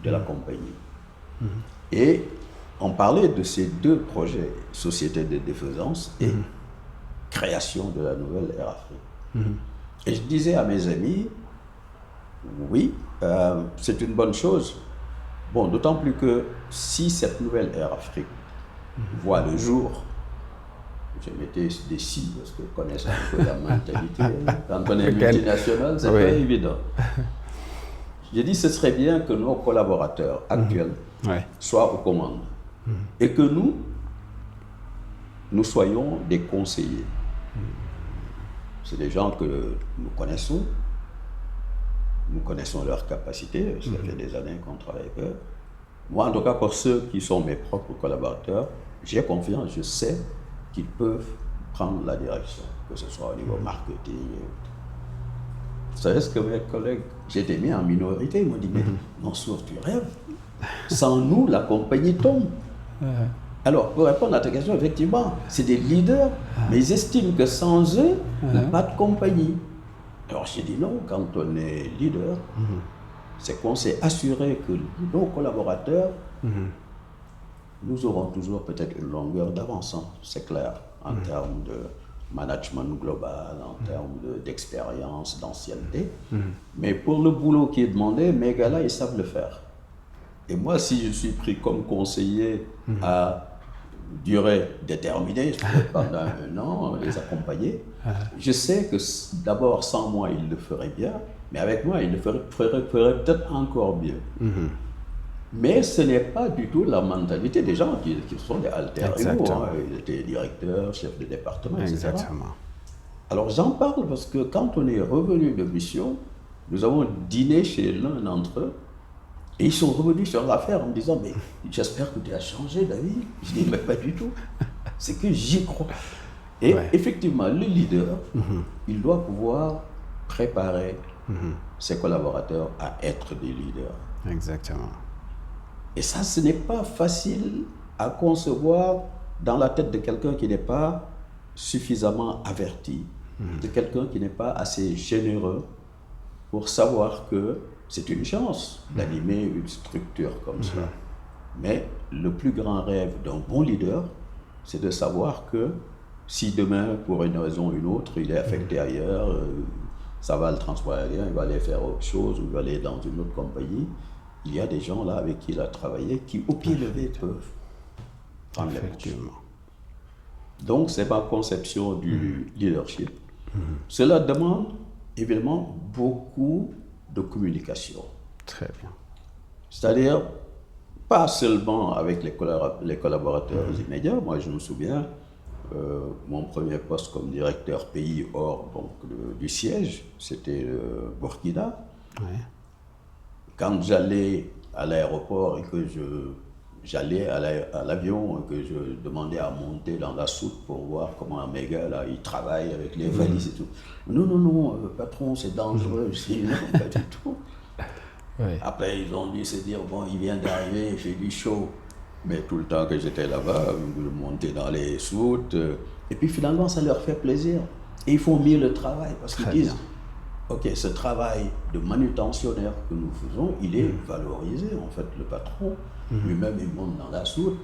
de la compagnie. Et on parlait de ces deux projets, société de défaisance et création de la nouvelle Air Afrique. Et je disais à mes amis, oui, c'est une bonne chose. Bon, d'autant plus que si cette nouvelle Air Afrique voit le jour, je mettais des si, parce que connaissent un peu la mentalité. Quand on est multinational, c'est pas évident. J'ai dit, ce serait bien que nos collaborateurs actuels soient aux commandes. Et que nous soyons des conseillers. C'est des gens que nous connaissons leurs capacités, ça fait des années qu'on travaille avec eux. Moi, en tout cas, pour ceux qui sont mes propres collaborateurs, j'ai confiance, je sais qu'ils peuvent prendre la direction, que ce soit au niveau marketing. Vous savez ce que mes collègues, j'étais mis en minorité, ils m'ont dit, mais Mansour, tu rêves. Sans nous, la compagnie tombe. Alors, pour répondre à ta question, effectivement, c'est des leaders, mais ils estiment que sans eux, il n'y a pas de compagnie. Alors, j'ai dit non, quand on est leader, c'est qu'on s'est assuré que nos collaborateurs, nous aurons toujours peut-être une longueur d'avance, c'est clair, en termes de management global, en termes d'expérience, d'ancienneté. Mais pour le boulot qui est demandé, mes gars-là, ils savent le faire. Et moi, si je suis pris comme conseiller à durée déterminée, pendant un an, les accompagner, je sais que d'abord, sans moi, ils le feraient bien, mais avec moi, ils le feraient peut-être encore mieux. Mais ce n'est pas du tout la mentalité des gens qui sont des alter-ego. Ils étaient directeurs, chefs de département, etc. Alors j'en parle parce que quand on est revenu de mission, nous avons dîné chez l'un d'entre eux, et ils sont revenus sur l'affaire en me disant, mais j'espère que tu as changé d'avis. Je dis, mais pas du tout. C'est que j'y crois. Et effectivement, le leader, il doit pouvoir préparer ses collaborateurs à être des leaders. Exactement. Et ça, ce n'est pas facile à concevoir dans la tête de quelqu'un qui n'est pas suffisamment averti, de quelqu'un qui n'est pas assez généreux pour savoir que c'est une chance d'animer une structure comme ça. Mais le plus grand rêve d'un bon leader, c'est de savoir que si demain, pour une raison ou une autre, il est affecté ailleurs, ça va le transport aérien, il va aller faire autre chose, ou il va aller dans une autre compagnie, il y a des gens là avec qui il a travaillé qui, au pied levé, peuvent prendre les marches. Donc, c'est ma conception du leadership. Cela demande évidemment beaucoup de communication. Très bien. C'est-à-dire, pas seulement avec les collaborateurs immédiats. Moi, je me souviens, mon premier poste comme directeur pays hors du siège, c'était Burkina. Quand j'allais à l'aéroport et que j'allais à l'avion et que je demandais à monter dans la soute pour voir comment mes gars là, ils travaillent avec les valises et tout. Non, patron, c'est dangereux. Je dis non, pas du tout. Après, ils ont dû se dire, bon, il vient d'arriver, il fait du chaud. Mais tout le temps que j'étais là-bas, je montais dans les soutes. Et puis finalement, ça leur fait plaisir. Et ils font mieux le travail parce qu'ils disent, ok, ce travail de manutentionnaire que nous faisons, il est valorisé. En fait, le patron, lui-même, il monte dans la soute.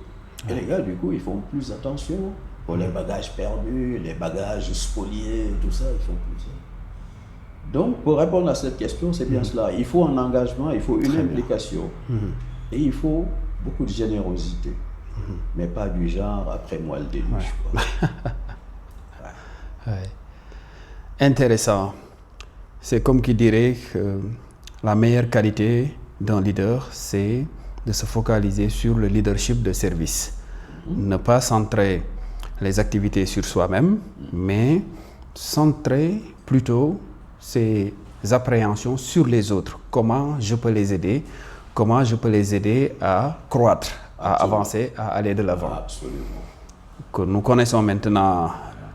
Et les gars, du coup, ils font plus attention pour les bagages perdus, les bagages spoliés, tout ça, ils font plus ça. Donc, pour répondre à cette question, c'est bien cela. Il faut un engagement, il faut une implication. Et il faut beaucoup de générosité. Mais pas du genre, après moi, le déluge. Intéressant. C'est comme qui dirait que la meilleure qualité d'un leader, c'est de se focaliser sur le leadership de service. Ne pas centrer les activités sur soi-même, mais centrer plutôt ses appréhensions sur les autres. Comment je peux les aider? Comment je peux les aider à croître, à avancer, à aller de l'avant? Absolument. Que nous connaissons maintenant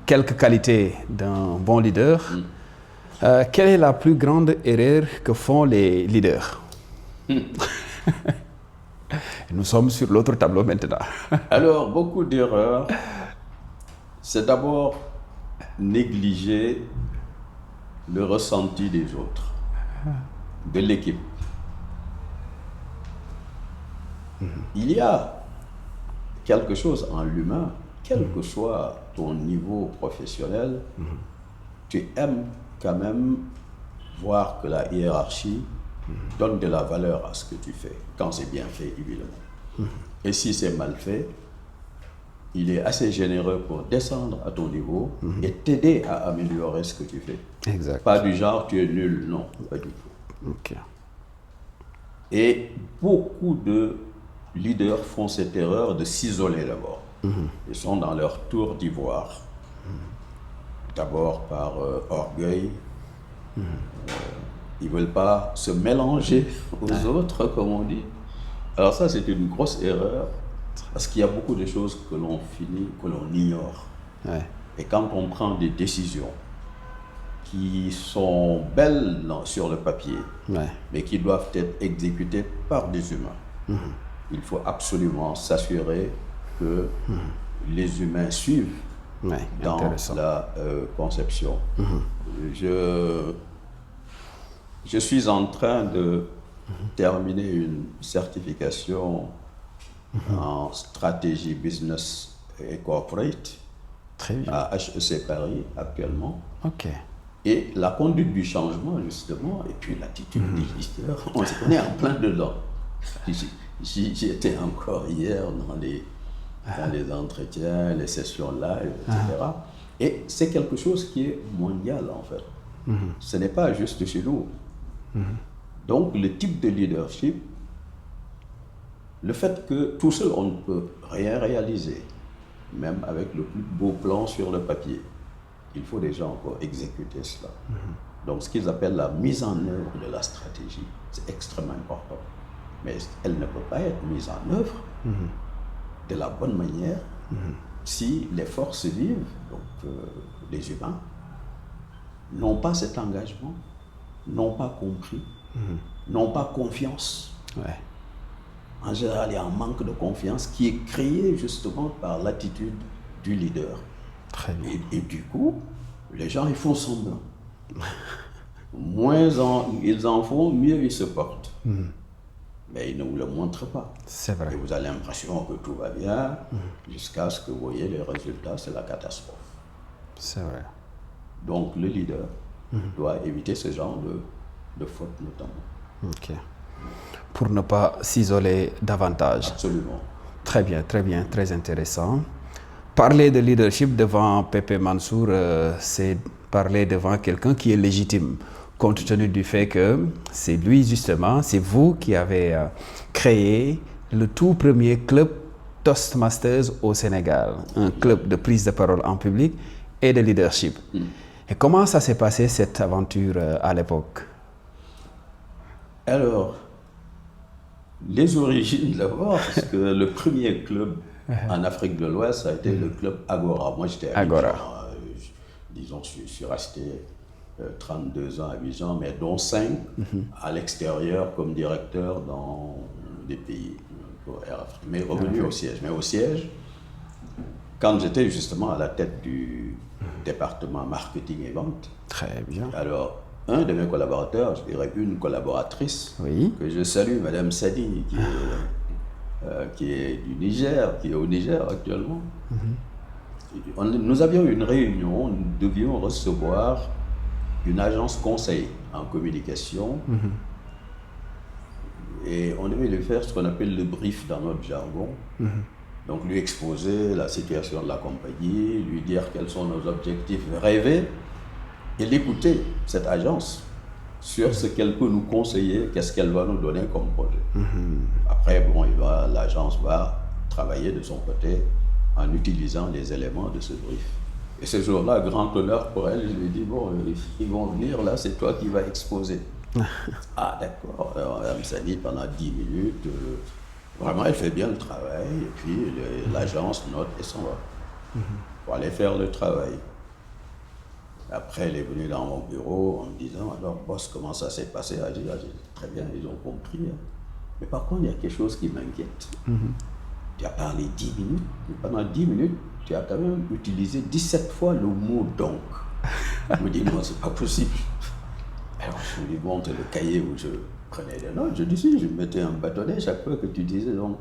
quelques qualités d'un bon leader. Quelle est la plus grande erreur que font les leaders? Nous sommes sur l'autre tableau maintenant. Alors, beaucoup d'erreurs. C'est d'abord négliger le ressenti des autres, de l'équipe. Il y a quelque chose en l'humain, quel que soit ton niveau professionnel, tu aimes quand même voir que la hiérarchie donne de la valeur à ce que tu fais, quand c'est bien fait, évidemment. Et si c'est mal fait, il est assez généreux pour descendre à ton niveau et t'aider à améliorer ce que tu fais. Exact. Pas du genre, tu es nul, non, pas du tout. Ok. Et beaucoup de leaders font cette erreur de s'isoler d'abord. Ils sont dans leur tour d'ivoire. D'abord par orgueil. Ils ne veulent pas se mélanger aux autres, comme on dit. Alors ça, c'est une grosse erreur, parce qu'il y a beaucoup de choses que l'on ignore. Ouais. Et quand on prend des décisions qui sont belles sur le papier, mais qui doivent être exécutées par des humains, il faut absolument s'assurer que les humains suivent dans la conception. Je suis en train de terminer une certification en stratégie business et corporate à HEC Paris actuellement. Ok. Et la conduite du changement, justement, et puis l'attitude des leaders, on est en plein dedans. J'y étais encore hier dans les entretiens, les sessions live, etc. Et c'est quelque chose qui est mondial, en fait. Ce n'est pas juste chez nous. Donc, le type de leadership, le fait que tout seul, on ne peut rien réaliser, même avec le plus beau plan sur le papier. Il faut des gens pour exécuter cela. Donc, ce qu'ils appellent la mise en œuvre de la stratégie, c'est extrêmement important. Mais elle ne peut pas être mise en œuvre de la bonne manière si les forces vives, donc les humains, n'ont pas cet engagement, n'ont pas compris, n'ont pas confiance. En général, il y a un manque de confiance qui est créé justement par l'attitude du leader. Très bien. Et du coup, les gens, ils font semblant. Moins ils en font, mieux ils se portent. Mais ils ne vous le montrent pas. C'est vrai. Et vous avez l'impression que tout va bien, jusqu'à ce que vous voyez les résultats, c'est la catastrophe. C'est vrai. Donc le leader doit éviter ce genre de fautes notamment. Ok. Pour ne pas s'isoler davantage. Absolument. Très bien, très intéressant. Parler de leadership devant Pepe Mansour, c'est parler devant quelqu'un qui est légitime, compte tenu du fait que c'est lui justement, c'est vous qui avez créé le tout premier club Toastmasters au Sénégal, un club de prise de parole en public et de leadership. Et comment ça s'est passé cette aventure à l'époque? Alors, les origines d'abord, parce que le premier club en Afrique de l'Ouest, ça a été le club Agora. Moi, j'étais à Abidjan. Disons, je suis resté 32 ans à Abidjan, mais dont 5 à l'extérieur comme directeur dans des pays, mais revenu au siège. Mais au siège, quand j'étais justement à la tête du département marketing et vente, très bien. Alors, un de mes collaborateurs, je dirais une collaboratrice, que je salue, Madame Sadi, qui est du Niger, qui est au Niger actuellement. Nous avions une réunion, nous devions recevoir une agence conseil en communication et on devait lui faire ce qu'on appelle le brief dans notre jargon. Donc lui exposer la situation de la compagnie, lui dire quels sont nos objectifs rêvés et l'écouter, cette agence, sur ce qu'elle peut nous conseiller, qu'est-ce qu'elle va nous donner comme projet. Après, bon, l'agence va travailler de son côté en utilisant les éléments de ce brief. Et ce jour-là, grand honneur pour elle, je lui ai dit, bon, ils vont venir, là, c'est toi qui vas exposer. Ah, d'accord. Alors, elle s'est dit pendant 10 minutes, vraiment, elle fait bien le travail, et puis l'agence note et s'en va pour aller faire le travail. Après, elle est venue dans mon bureau en me disant, alors, boss, comment ça s'est passé? J'ai dit, très bien, ils ont compris. Hein. Mais par contre, il y a quelque chose qui m'inquiète. Tu as parlé 10 minutes, et pendant 10 minutes, tu as quand même utilisé 17 fois le mot donc. Je me dis, non, c'est pas possible. Alors, je lui montre le cahier où je prenais des notes. Je dis, si, je mettais un bâtonnet chaque fois que tu disais donc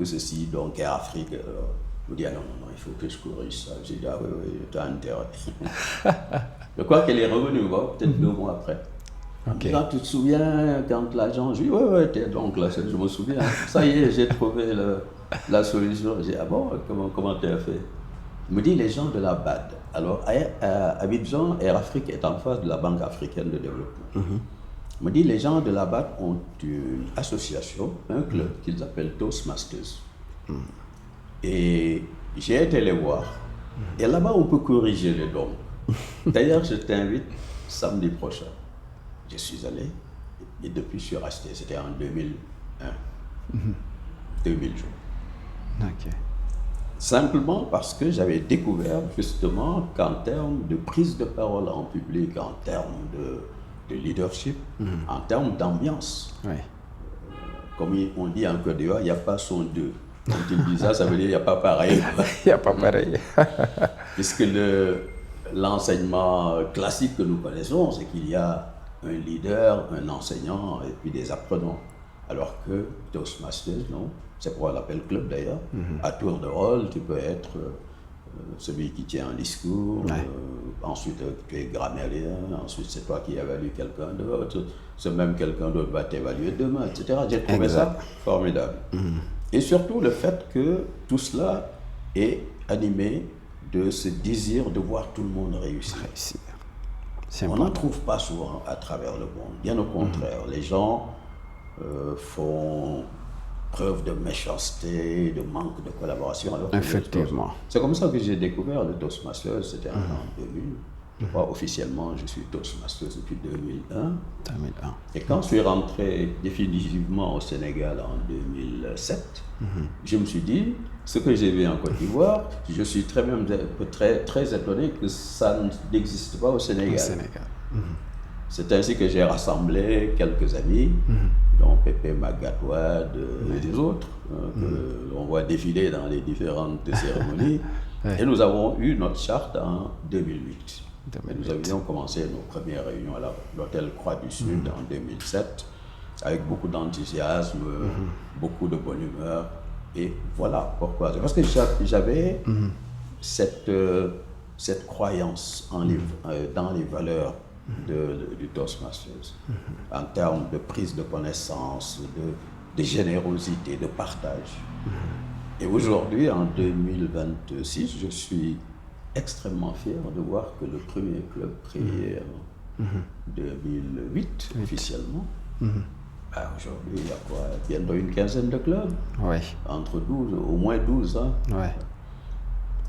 ceci, donc Air Afrique. Alors, je me dis, ah non, il faut que je corrige ça. J'ai dit, ah oui, tu as intérêt. Je crois qu'elle est revenue, peut-être 2 mois après. Okay. Quand tu te souviens, quand l'agent, je dis, oui, donc là, je me souviens. Ça y est, j'ai trouvé la solution. J'ai dit, ah bon, comment tu as fait? Il me dit, les gens de la BAD. Alors, à Abidjan, Air Afrique est en face de la Banque africaine de développement. Il me dit, les gens de la BAD ont une association, un club qu'ils appellent Toastmasters. Et j'ai été les voir. Et là-bas, on peut corriger les dons. D'ailleurs, je t'invite samedi prochain. Je suis allé, et depuis je suis resté, c'était en 2001, 2000 jours. Okay. Simplement parce que j'avais découvert justement qu'en termes de prise de parole en public, en termes de leadership, en termes d'ambiance, comme on dit en Côte d'Ivoire, il n'y a pas son deux. Quand il dit ça, ça veut dire qu'il n'y a pas pareil. Il n'y a pas pareil. Puisque l'enseignement classique que nous connaissons, c'est qu'il y a un leader, un enseignant et puis des apprenants. Alors que Toastmasters, non, c'est pourquoi on l'appelle club d'ailleurs. À tour de rôle, tu peux être celui qui tient un discours, ensuite tu es grammairien, ensuite c'est toi qui évalues quelqu'un d'autre, ce même quelqu'un d'autre va t'évaluer demain, etc. J'ai trouvé ça formidable. Et surtout le fait que tout cela est animé de ce désir de voir tout le monde réussir. On n'en trouve pas souvent à travers le monde. Bien au contraire, les gens font preuve de méchanceté, de manque de collaboration. Alors effectivement. C'est comme ça que j'ai découvert le Toastmasters, c'était en 2000. Moi, officiellement, je suis Toastmasters depuis 2001. Et quand je suis rentré définitivement au Sénégal en 2007, je me suis dit, ce que j'ai vu en Côte d'Ivoire, je suis très étonné que ça n'existe pas au Sénégal. C'est ainsi que j'ai rassemblé quelques amis, dont Pépé Magatouad et des autres, que l'on voit défiler dans les différentes cérémonies. Et nous avons eu notre charte en 2008. Et nous avions commencé nos premières réunions à l'hôtel Croix du Sud en 2007, avec beaucoup d'enthousiasme, beaucoup de bonne humeur. Et voilà pourquoi. C'est parce que j'avais cette croyance dans les valeurs du Toastmasters, en termes de prise de connaissance, de générosité, de partage. Et aujourd'hui, en 2026, je suis extrêmement fier de voir que le premier club créé en 2008, officiellement, aujourd'hui, il y a quoi? Bientôt une quinzaine de clubs. Entre 12, au moins 12 ans.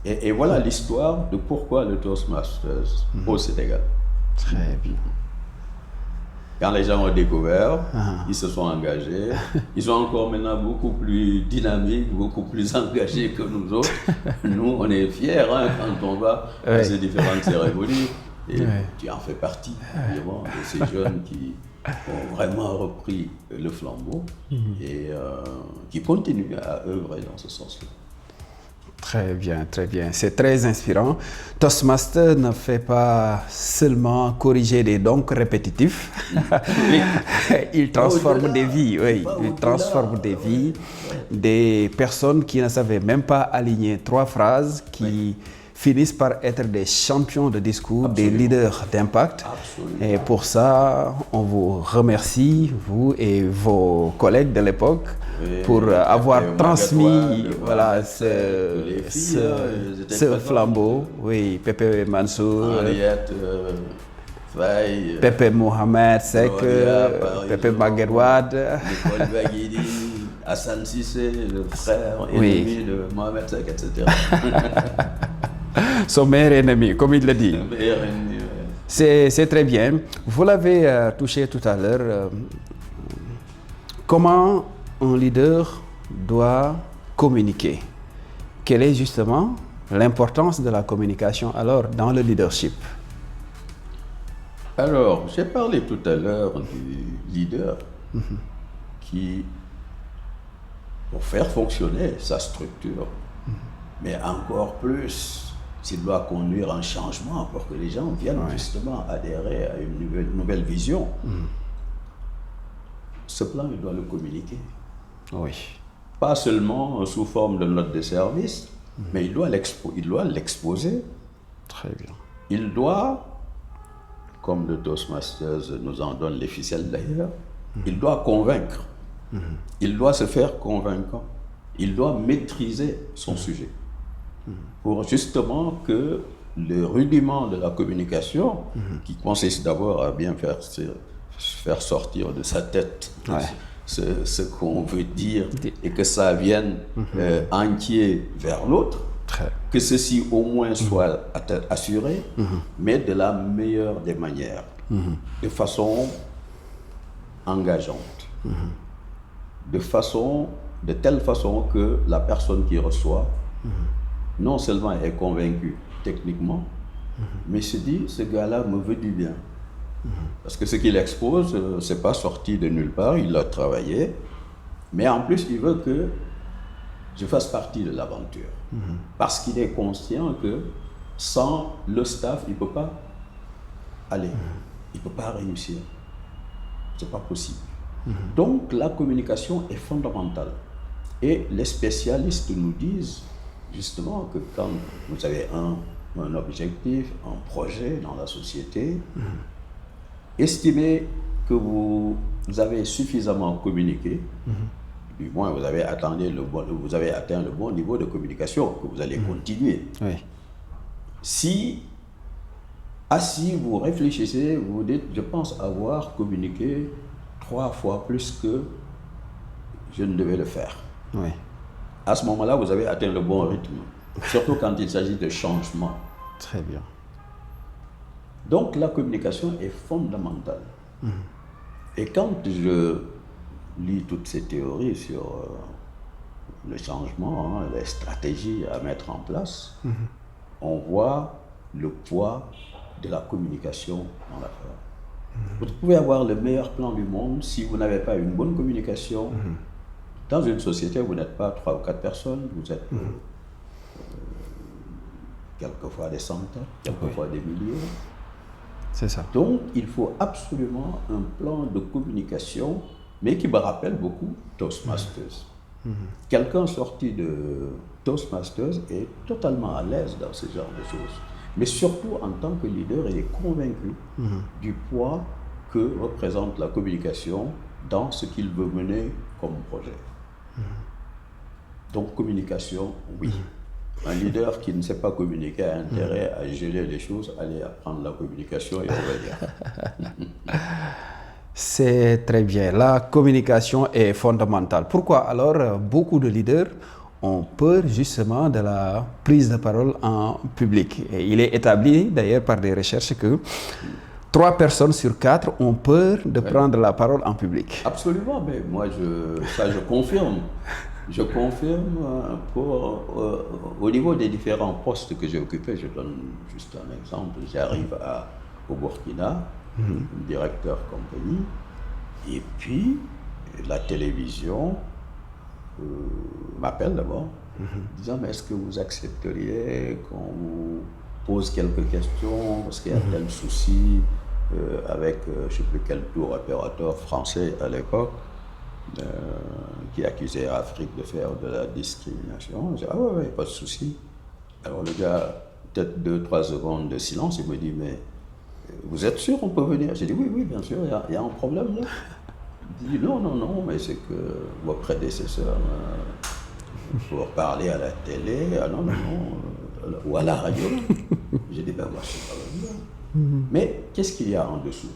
Et voilà l'histoire de pourquoi le Toastmasters au Sénégal. Très bien. Quand les gens ont découvert, ils se sont engagés. Ils sont encore maintenant beaucoup plus dynamiques, beaucoup plus engagés que nous autres. Nous, on est fiers quand on va à ces différentes cérémonies. Et tu en fais partie, évidemment, de ces jeunes qui ont vraiment repris le flambeau et qui continuent à œuvrer dans ce sens-là. Très bien, très bien. C'est très inspirant. Toastmaster ne fait pas seulement corriger des donks répétitifs. Il transforme des vies. Il transforme des vies. Des personnes qui ne savaient même pas aligner 3 phrases, qui finissent par être des champions de discours, des leaders d'impact. Et pour ça, on vous remercie, vous et vos collègues de l'époque, pour avoir transmis ce flambeau. Oui, Pépé Mansour, Pépé Mohamed Sek, Pépé Maguedouad, Nicole Baguidi, Hassan Sissé, le frère ennemi de Mohamed Sek, etc. Son meilleur ennemi, comme il le dit. Le meilleur ennemi, ouais. C'est très bien. Vous l'avez touché tout à l'heure. Comment un leader doit communiquer? Quelle est justement l'importance de la communication alors dans le leadership? Alors, j'ai parlé tout à l'heure du leader qui, pour faire fonctionner sa structure, mais encore plus, s'il doit conduire un changement pour que les gens viennent justement adhérer à une nouvelle vision, ce plan, il doit le communiquer. Oui. Pas seulement sous forme de note de service, mais il doit l'exposer. Très bien. Il doit, comme le Toastmasters nous en donne les ficelles d'ailleurs, il doit convaincre. Il doit se faire convaincant. Il doit maîtriser son sujet. Pour justement que le rudiment de la communication, qui consiste d'abord à bien faire sortir de sa tête ce qu'on veut dire et que ça vienne entier vers l'autre, que ceci au moins soit assuré, mais de la meilleure des manières, de façon engageante, de telle façon que la personne qui reçoit non seulement est convaincue techniquement, mais se dit, ce gars-là me veut du bien. Parce que ce qu'il expose, c'est pas sorti de nulle part, il a travaillé, mais en plus, il veut que je fasse partie de l'aventure. Parce qu'il est conscient que sans le staff, il ne peut pas aller, il ne peut pas réussir. C'est pas possible. Donc, la communication est fondamentale. Et les spécialistes nous disent justement que quand vous avez un objectif, un projet dans la société, estimez que vous avez suffisamment communiqué, du moins vous avez atteint le bon niveau de communication, que vous allez continuer. Oui. Si, assis, vous réfléchissez, vous dites, je pense avoir communiqué 3 fois plus que je ne devais le faire. Oui. À ce moment-là, vous avez atteint le bon rythme, surtout quand il s'agit de changement. Très bien. Donc la communication est fondamentale. Et quand je lis toutes ces théories sur le changement, les stratégies à mettre en place, on voit le poids de la communication dans l'affaire. Vous pouvez avoir le meilleur plan du monde, si vous n'avez pas une bonne communication. Dans une société, vous n'êtes pas 3 ou 4 personnes, vous êtes quelquefois des centaines, quelquefois des milliers. C'est ça. Donc, il faut absolument un plan de communication, mais qui me rappelle beaucoup Toastmasters. Quelqu'un sorti de Toastmasters est totalement à l'aise dans ce genre de choses. Mais surtout, en tant que leader, il est convaincu du poids que représente la communication dans ce qu'il veut mener comme projet. Donc, communication, oui. Un leader qui ne sait pas communiquer a intérêt à geler les choses, aller apprendre la communication et revenir. C'est très bien. La communication est fondamentale. Pourquoi alors beaucoup de leaders ont peur justement de la prise de parole en public? Et il est établi d'ailleurs par des recherches que 3 personnes sur 4 ont peur de prendre la parole en public. Absolument, mais moi je confirme. Je confirme au niveau des différents postes que j'ai occupés. Je donne juste un exemple. J'arrive au Burkina, directeur compagnie, et puis la télévision m'appelle d'abord, disant mais est-ce que vous accepteriez qu'on vous pose quelques questions parce qu'il y a tel souci avec je ne sais plus quel tour opérateur français à l'époque. Qui accusait l'Afrique de faire de la discrimination. Je dis, ah ouais, pas de souci. Alors le gars, peut-être 2-3 secondes de silence, il me dit, mais vous êtes sûr on peut venir? J'ai dit, oui, bien sûr, il y a un problème là. Il dit, non, mais c'est que vos prédécesseurs, pour parler à la télé, non, ou à la radio. J'ai dit, ben moi je sais pas venir. Mais qu'est-ce qu'il y a en dessous?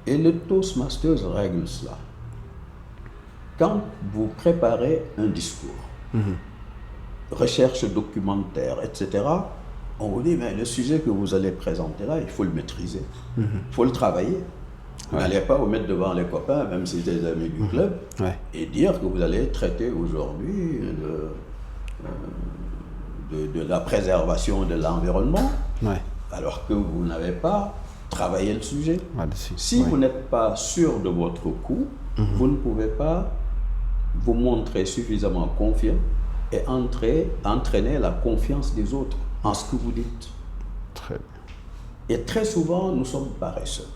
Et le Toastmasters règle cela. Quand vous préparez un discours, recherche documentaire, etc., on vous dit, mais le sujet que vous allez présenter là, il faut le maîtriser. Il faut le travailler. Vous n'allez pas vous mettre devant les copains, même si c'est des amis du club, et dire que vous allez traiter aujourd'hui de la préservation de l'environnement, alors que vous n'avez pas travaillé le sujet. Si vous n'êtes pas sûr de votre coup, vous ne pouvez pas vous montrer suffisamment confiant et entraîner la confiance des autres en ce que vous dites. Très bien. Et très souvent, nous sommes paresseux.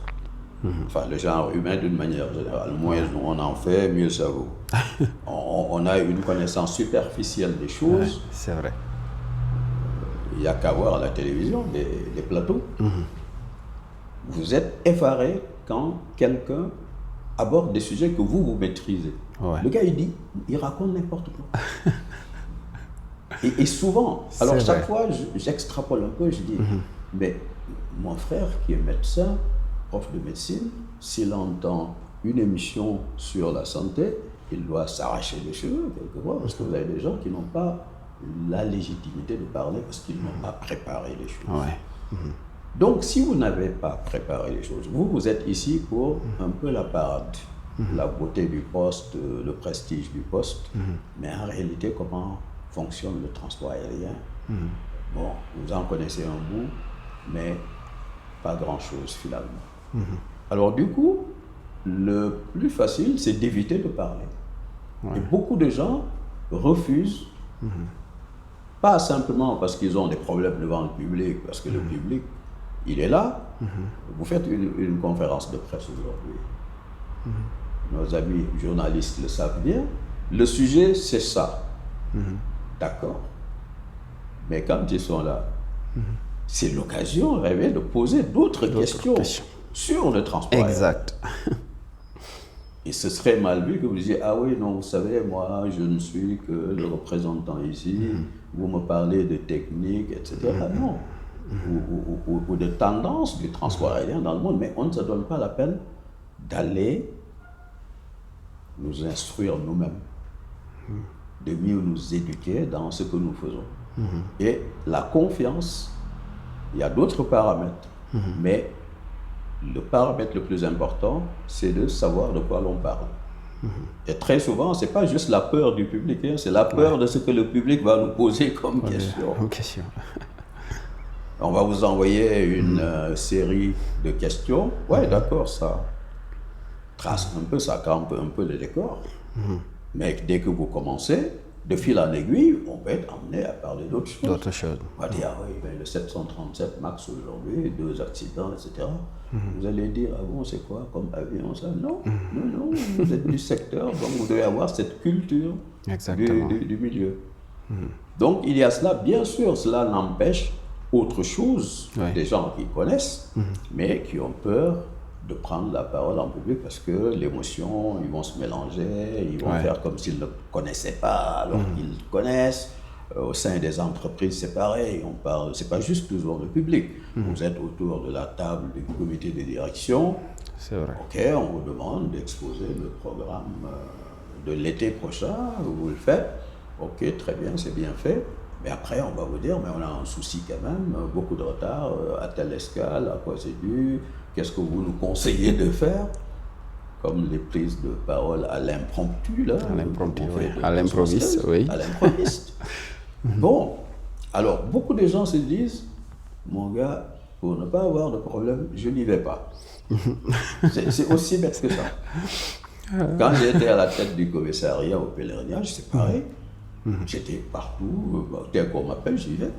Enfin, le genre humain d'une manière générale. Moins on en fait, mieux ça vaut. On a une connaissance superficielle des choses. C'est vrai. Il n'y a qu'à voir à la télévision, les plateaux. Vous êtes effaré quand quelqu'un aborde des sujets que vous maîtrisez. Le gars, il raconte n'importe quoi. et souvent, alors chaque fois, j'extrapole un peu, je dis, mais mon frère qui est médecin, prof de médecine, s'il entend une émission sur la santé, il doit s'arracher les cheveux quelque part, parce que vous avez des gens qui n'ont pas la légitimité de parler parce qu'ils n'ont pas préparé les choses. Donc, si vous n'avez pas préparé les choses, vous êtes ici pour un peu la parade, la beauté du poste, le prestige du poste, mais en réalité, comment fonctionne le transport aérien? Bon, vous en connaissez un bout, mais pas grand-chose finalement. Alors du coup, le plus facile, c'est d'éviter de parler. Et beaucoup de gens refusent, pas simplement parce qu'ils ont des problèmes devant le public, parce que le public, il est là. Vous faites une conférence de presse aujourd'hui. Nos amis journalistes le savent bien. Le sujet, c'est ça. D'accord. Mais quand ils sont là, c'est l'occasion rêvée de poser d'autres questions sur le transport. Exact. Et ce serait mal vu que vous disiez, ah oui, non, vous savez, moi, je ne suis que le représentant ici, vous me parlez de technique, etc. Non. Ou de tendance du transport aérien dans le monde, mais on ne se donne pas la peine d'aller nous instruire nous-mêmes, de mieux nous éduquer dans ce que nous faisons. Et la confiance, il y a d'autres paramètres, mais le paramètre le plus important, c'est de savoir de quoi l'on parle. Et très souvent, ce n'est pas juste la peur du public, hein, c'est la peur de ce que le public va nous poser comme question. On va vous envoyer une série de questions. Ouais, d'accord, ça trace un peu, ça campe un peu le décor. Mais dès que vous commencez, de fil en aiguille, on peut être amené à parler d'autres choses. On va dire, ah oui, ben, le 737 MAX aujourd'hui, 2 accidents, etc. Vous allez dire, ah bon, c'est quoi comme avion ça? Non, non, vous êtes du secteur, donc vous devez avoir cette culture du milieu. Donc il y a cela, bien sûr, cela n'empêche autre chose, des gens qui connaissent, mais qui ont peur de prendre la parole en public parce que l'émotion, ils vont se mélanger, ils vont faire comme s'ils ne connaissaient pas alors qu'ils connaissent. Au sein des entreprises, c'est pareil, on parle, c'est pas juste toujours le public. Vous êtes autour de la table du comité de direction. C'est vrai. Ok, on vous demande d'exposer le programme de l'été prochain, vous le faites. Ok, très bien, c'est bien fait. Mais après, on va vous dire, mais on a un souci quand même, beaucoup de retard, à telle escale, à quoi c'est dû, qu'est-ce que vous nous conseillez de faire? Comme les prises de parole à l'impromptu, là. À l'impromptu, oui. À l'improviste, oui. À l'improviste. Bon, alors, beaucoup de gens se disent, mon gars, pour ne pas avoir de problème, je n'y vais pas. C'est aussi bête que ça. Quand j'étais à la tête du commissariat au pèlerinage, c'est pareil. J'étais partout, dès qu'on m'appelle, j'y vais.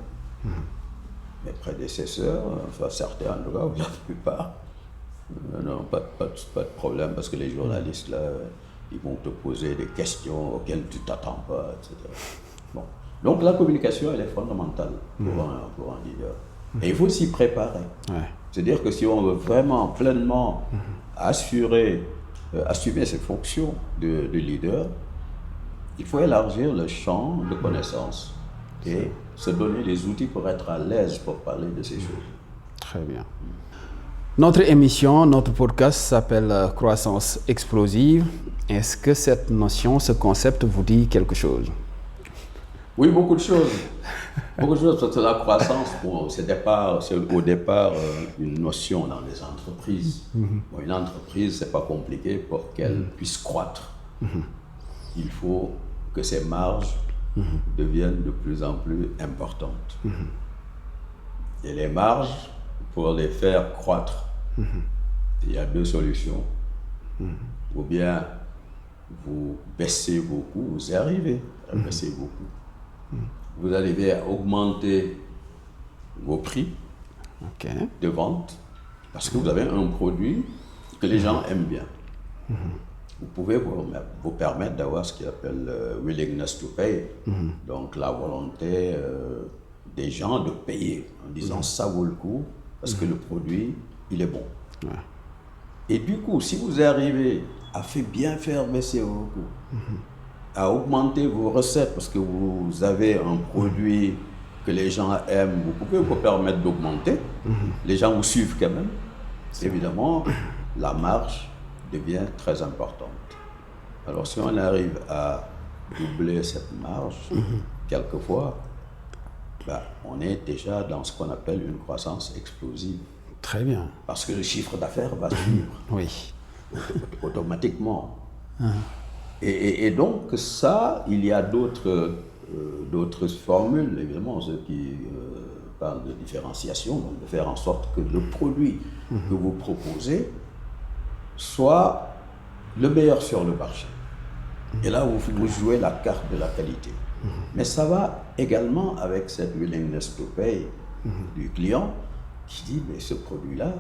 Mes prédécesseurs, enfin certains en tout cas, ou la plupart, non, pas de problème, parce que les journalistes, là, ils vont te poser des questions auxquelles tu ne t'attends pas, etc. Bon. Donc la communication, elle est fondamentale pour un leader. Et il faut s'y préparer. C'est-à-dire que si on veut vraiment pleinement assumer ses fonctions de leader, il faut élargir le champ de connaissances et se donner les outils pour être à l'aise pour parler de ces choses. Très bien. Notre émission, notre podcast s'appelle Croissance explosive. Est-ce que cette notion, ce concept vous dit quelque chose? Oui, beaucoup de choses. Beaucoup de choses, parce que la croissance, bon, c'est au départ une notion dans les entreprises. Bon, une entreprise, c'est pas compliqué pour qu'elle puisse croître. Il faut que ses marges deviennent de plus en plus importantes. Et les marges, pour les faire croître, il y a deux solutions. Ou bien vous baissez beaucoup, vous arrivez à baisser beaucoup. Vous arrivez à augmenter vos prix de vente parce que vous avez un produit que les gens aiment bien. Vous pouvez vous permettre d'avoir ce qu'on appelle willingness to pay, donc la volonté des gens de payer en disant ça vaut le coup parce que le produit, il est bon. Et du coup, si vous arrivez à bien faire baisser vos coûts, à augmenter vos recettes parce que vous avez un produit que les gens aiment, vous pouvez vous permettre d'augmenter, les gens vous suivent quand même. Évidemment, la marge devient très importante. Alors si on arrive à doubler cette marge, quelquefois, on est déjà dans ce qu'on appelle une croissance explosive. Très bien. Parce que le chiffre d'affaires va suivre. Oui. Automatiquement. Et donc ça, il y a d'autres formules, évidemment, ceux qui parlent de différenciation, donc de faire en sorte que le produit que vous proposez soit le meilleur sur le marché. Et là, vous jouez la carte de la qualité. Mais ça va également avec cette willingness to pay du client qui dit, mais ce produit-là,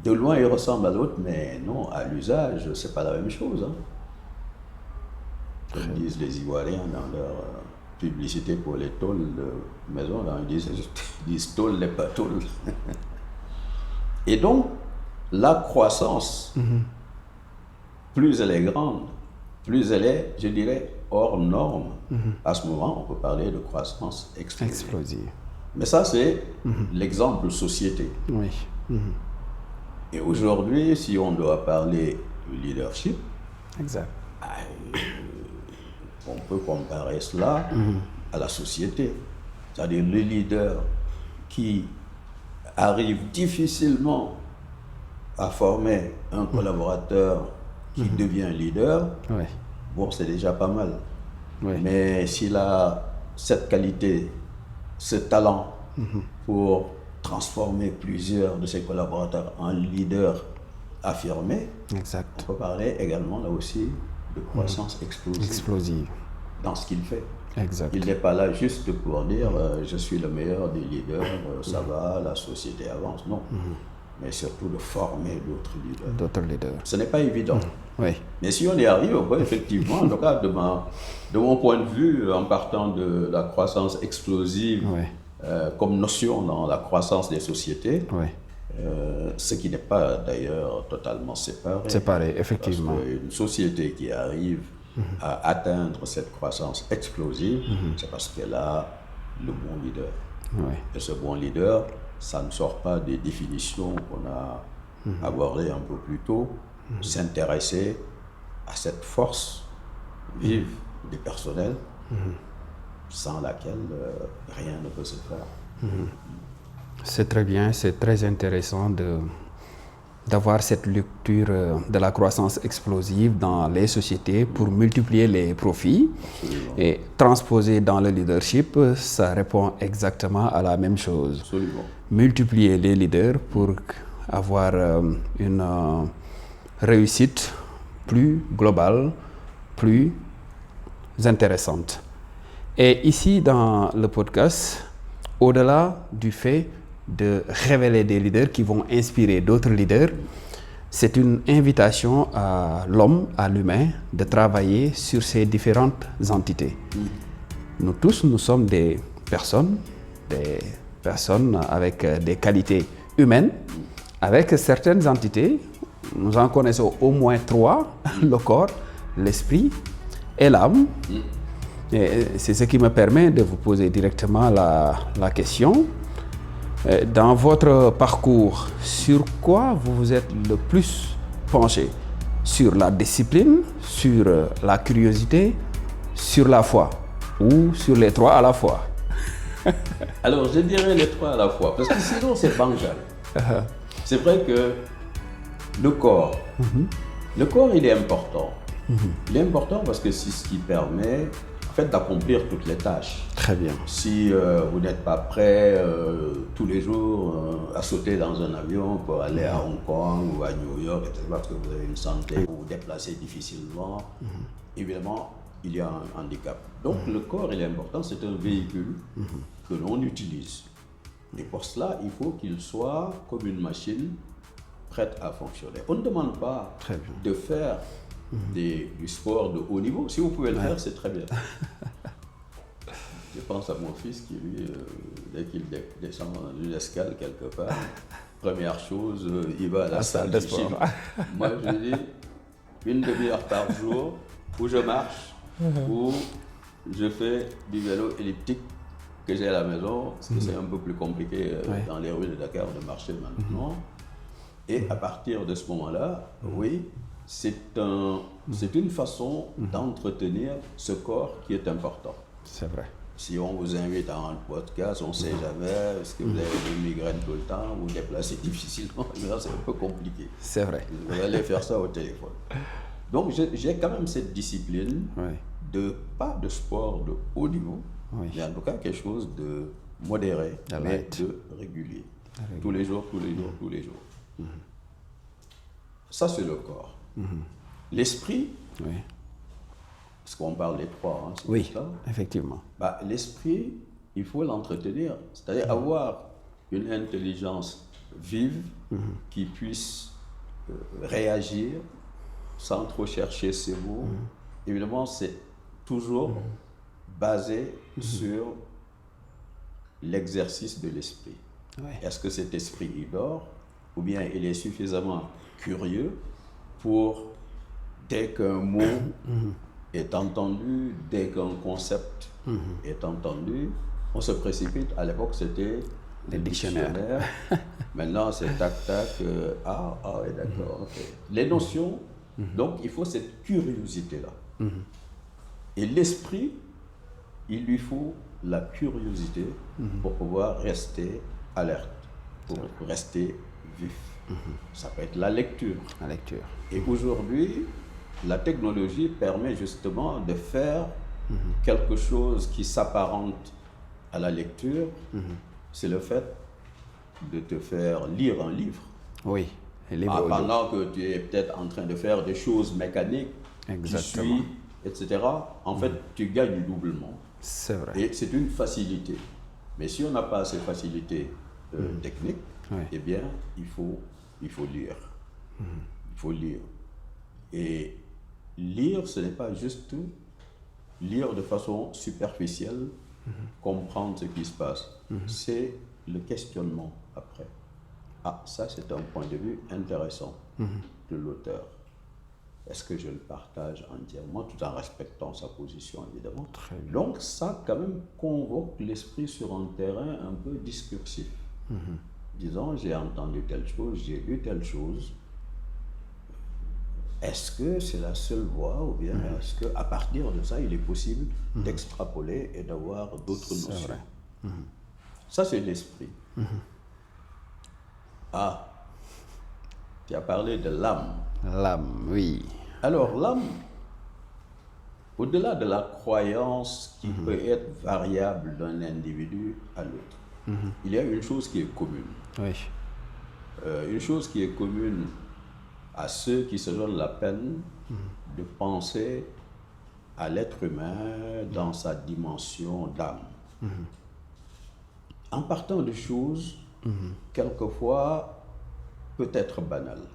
de loin, il ressemble à l'autre, mais non, à l'usage, c'est pas la même chose. Comme disent les Ivoiriens dans leur publicité pour les tôles de maison, là, ils disent tôle n'est pas tôle. Et donc, la croissance, plus elle est grande, plus elle est, je dirais, hors norme. À ce moment, on peut parler de croissance explosive. Mais ça, c'est l'exemple société. Oui. Et aujourd'hui, si on doit parler du leadership, exact. On peut comparer cela à la société. C'est-à-dire le leader qui arrive difficilement à former un collaborateur qui devient leader, bon, c'est déjà pas mal. Mais s'il a cette qualité, ce talent pour transformer plusieurs de ses collaborateurs en leaders affirmés, on peut parler également là aussi de croissance explosive dans ce qu'il fait. Il n'est pas là juste pour dire je suis le meilleur des leaders, ça va, la société avance. Non. Mais surtout de former d'autres leaders. Ce n'est pas évident. Mais si on y arrive, on peut effectivement, en tout cas de mon point de vue, en partant de la croissance explosive comme notion dans la croissance des sociétés, ce qui n'est pas d'ailleurs totalement séparé. Effectivement. Parce qu'une société qui arrive à atteindre cette croissance explosive, c'est parce qu'elle a le bon leader. Et ce bon leader, ça ne sort pas des définitions qu'on a abordées un peu plus tôt, s'intéresser à cette force vive des personnels sans laquelle rien ne peut se faire. C'est très bien, c'est très intéressant d'avoir cette lecture de la croissance explosive dans les sociétés pour multiplier les profits. Absolument. Et transposer dans le leadership, ça répond exactement à la même chose. Absolument. Multiplier les leaders pour avoir une réussite plus globale, plus intéressante. Et ici, dans le podcast, au-delà du fait de révéler des leaders qui vont inspirer d'autres leaders, c'est une invitation à l'homme, à l'humain, de travailler sur ces différentes entités. Nous tous, nous sommes des personnes avec des qualités humaines, avec certaines entités. Nous en connaissons au moins 3, le corps, l'esprit et l'âme. Et c'est ce qui me permet de vous poser directement la question. Dans votre parcours, sur quoi vous vous êtes le plus penché? Sur la discipline, sur la curiosité, sur la foi? ou sur les trois à la fois? Alors, je dirais les trois à la fois, parce que sinon, c'est bancal. C'est vrai que le corps, il est important. Il est important parce que c'est ce qui permet, en fait, d'accomplir toutes les tâches. Très bien. Si vous n'êtes pas prêt tous les jours à sauter dans un avion pour aller à Hong Kong ou à New York, etc., parce que vous avez une santé, vous vous déplacez difficilement, évidemment, il y a un handicap. Donc le corps, il est important, c'est un véhicule que l'on utilise. Et pour cela, il faut qu'il soit comme une machine prête à fonctionner. On ne demande pas de faire du sport de haut niveau. Si vous pouvez le faire, c'est très bien. Je pense à mon fils qui, lui, dès qu'il descend d'une escale quelque part, première chose, il va à la salle de sport. Moi, je dis une demi-heure par jour où je marche, où je fais du vélo elliptique que j'ai à la maison, parce que c'est un peu plus compliqué dans les rues de Dakar de marcher maintenant. Et à partir de ce moment-là, oui, c'est une façon d'entretenir ce corps qui est important. C'est vrai. Si on vous invite à un podcast, on ne sait jamais, est-ce que vous avez des migraines tout le temps, vous vous déplacez difficilement, c'est un peu compliqué. C'est vrai. Vous allez faire ça au téléphone. Donc j'ai quand même cette discipline pas de sport de haut niveau, mais en tout cas quelque chose de modéré, mais de régulier. Tous les jours, tous les jours, tous les jours. Ça, c'est le corps. L'esprit, parce qu'on parle des trois, oui, ça. Effectivement. L'esprit, il faut l'entretenir, c'est-à-dire avoir une intelligence vive qui puisse réagir sans trop chercher ses mots. Évidemment, c'est toujours basé sur l'exercice de l'esprit. Est-ce que cet esprit, il dort, ou bien il est suffisamment curieux pour, dès qu'un mot est entendu, dès qu'un concept est entendu, on se précipite. À l'époque, c'était les dictionnaires. Maintenant, c'est tac-tac. Oui, d'accord. Okay. Les notions, donc il faut cette curiosité-là. Et l'esprit, il lui faut la curiosité pour pouvoir rester alerte, pour rester vif. Ça peut être la lecture. La lecture. Et aujourd'hui, la technologie permet justement de faire quelque chose qui s'apparente à la lecture. C'est le fait de te faire lire un livre. Oui. Pendant que tu es peut-être en train de faire des choses mécaniques, tu suis, etc. En fait, tu gagnes doublement. C'est vrai. Et c'est une facilité. Mais si on n'a pas ces facilités techniques, eh bien, il faut lire. Il faut lire. Et lire, ce n'est pas juste lire de façon superficielle, comprendre ce qui se passe. C'est le questionnement après. Ça c'est un point de vue intéressant de l'auteur. Est-ce que je le partage entièrement, tout en respectant sa position, évidemment. Donc ça, quand même, convoque l'esprit sur un terrain un peu discursif. Disons, j'ai entendu telle chose, j'ai lu telle chose. Est-ce que c'est la seule voie, ou bien est-ce qu'à partir de ça, il est possible d'extrapoler et d'avoir d'autres notions? Ça, c'est l'esprit. Tu as parlé de l'âme. L'âme, oui. Alors, l'âme, au-delà de la croyance qui peut être variable d'un individu à l'autre, il y a une chose qui est commune. Oui. Une chose qui est commune à ceux qui se donnent la peine de penser à l'être humain dans sa dimension d'âme. En partant de choses, quelquefois, peut-être banales.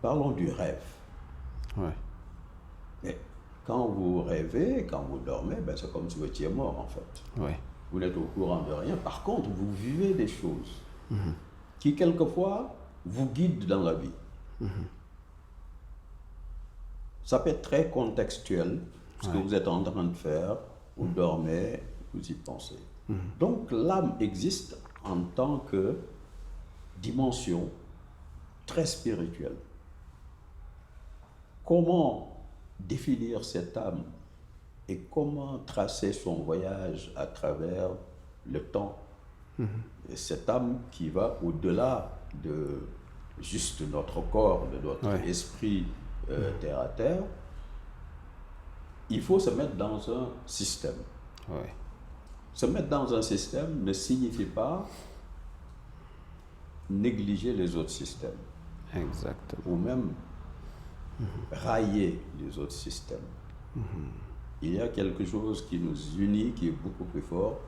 Parlons du rêve. Mais quand vous rêvez, quand vous dormez, c'est comme si vous étiez mort, en fait. Vous n'êtes au courant de rien. Par contre, vous vivez des choses qui, quelquefois, vous guident dans la vie. Ça peut être très contextuel, ce que vous êtes en train de faire, vous dormez, vous y pensez. Donc l'âme existe en tant que dimension très spirituelle. Comment définir cette âme et comment tracer son voyage à travers le temps. Et cette âme qui va au-delà de juste notre corps, de notre esprit terre à terre, il faut se mettre dans un système. Se mettre dans un système ne signifie pas négliger les autres systèmes. Exactement. Ou même railler les autres systèmes. Il y a quelque chose qui nous unit, qui est beaucoup plus fort,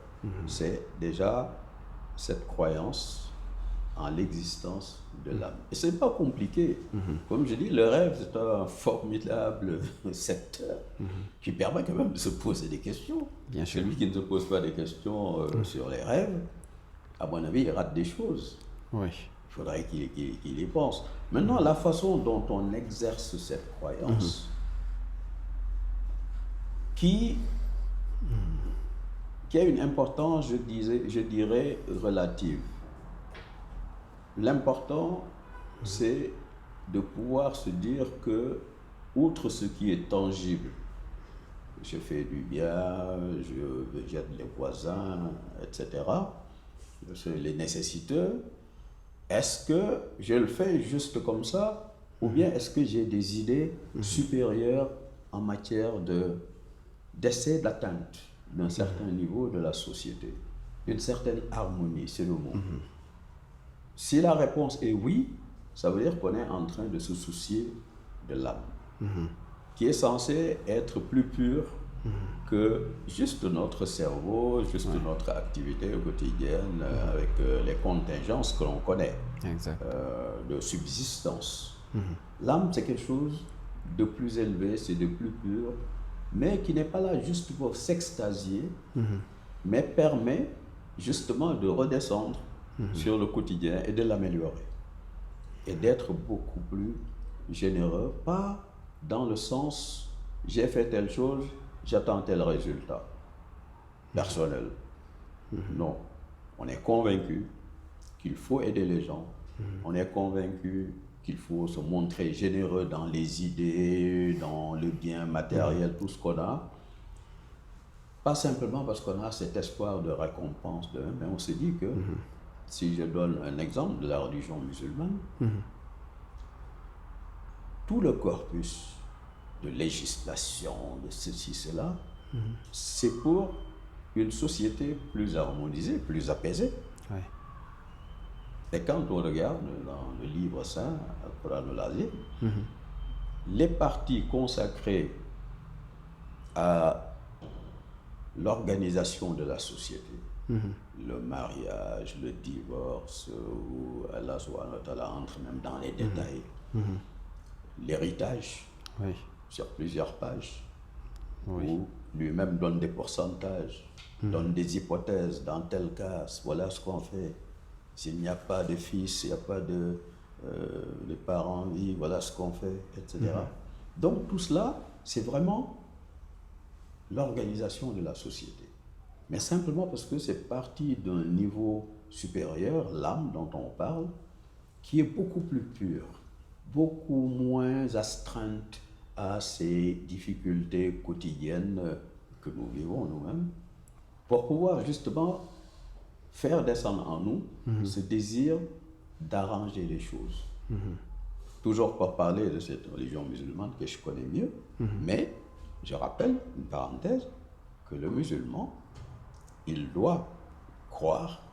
c'est déjà cette croyance en l'existence de l'âme. Et ce n'est pas compliqué. Comme je dis, le rêve, c'est un formidable secteur qui permet quand même de se poser des questions. Bien sûr. Celui qui ne se pose pas des questions sur les rêves, à mon avis, il rate des choses. Oui. Il faudrait qu'il y pense. Maintenant, la façon dont on exerce cette croyance, qui a une importance, je dirais, relative. L'important, c'est de pouvoir se dire que, outre ce qui est tangible, je fais du bien, j'aide les voisins, etc., les nécessiteux, est-ce que je le fais juste comme ça, ou bien est-ce que j'ai des idées supérieures en matière d'essai d'atteinte d'un certain niveau de la société, d'une certaine harmonie, c'est le mot. Si la réponse est oui, ça veut dire qu'on est en train de se soucier de l'âme, qui est censée être plus pure que juste notre cerveau, juste notre activité quotidienne avec les contingences que l'on connaît de subsistance. L'âme, c'est quelque chose de plus élevé, c'est de plus pur, mais qui n'est pas là juste pour s'extasier, mais permet justement de redescendre sur le quotidien et de l'améliorer. Et d'être beaucoup plus généreux, pas dans le sens j'ai fait telle chose, j'attends tel résultat personnel. Non, on est convaincu qu'il faut aider les gens, on est convaincu qu'il faut se montrer généreux dans les idées, dans le bien matériel, tout ce qu'on a. Pas simplement parce qu'on a cet espoir de récompense, mais on se dit que, si je donne un exemple de la religion musulmane, tout le corpus de législation, de ceci, cela, c'est pour une société plus harmonisée, plus apaisée. Et quand on regarde dans le livre saint, Al-Qur'an al-Azim, les parties consacrées à l'organisation de la société, le mariage, le divorce, où Allah subhanahu wa ta'ala entre même dans les détails, l'héritage, sur plusieurs pages, où lui-même donne des pourcentages, donne des hypothèses, dans tel cas, voilà ce qu'on fait. S'il n'y a pas de fils, il n'y a pas de parents en vie, voilà ce qu'on fait, etc. Donc tout cela, c'est vraiment l'organisation de la société. Mais simplement parce que c'est parti d'un niveau supérieur, l'âme dont on parle, qui est beaucoup plus pure, beaucoup moins astreinte à ces difficultés quotidiennes que nous vivons nous-mêmes, pour pouvoir justement faire descendre en nous ce désir d'arranger les choses. Toujours pour parler de cette religion musulmane que je connais mieux, mais je rappelle, une parenthèse, que le musulman, il doit croire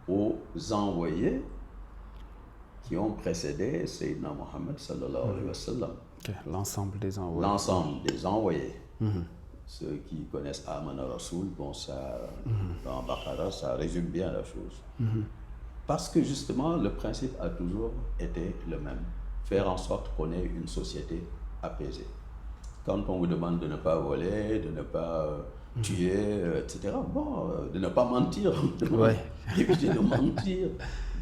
aux envoyés qui ont précédé Sayyidina Muhammad sallallahu alayhi wa sallam. L'ensemble des envoyés. L'ensemble des envoyés. Ceux qui connaissent Amana Rasoul, bon, ça, dans Baqara, ça résume bien la chose. Parce que justement, le principe a toujours été le même. Faire en sorte qu'on ait une société apaisée. Quand on vous demande de ne pas voler, de ne pas tuer, etc., bon, de ne pas mentir, d'éviter de mentir,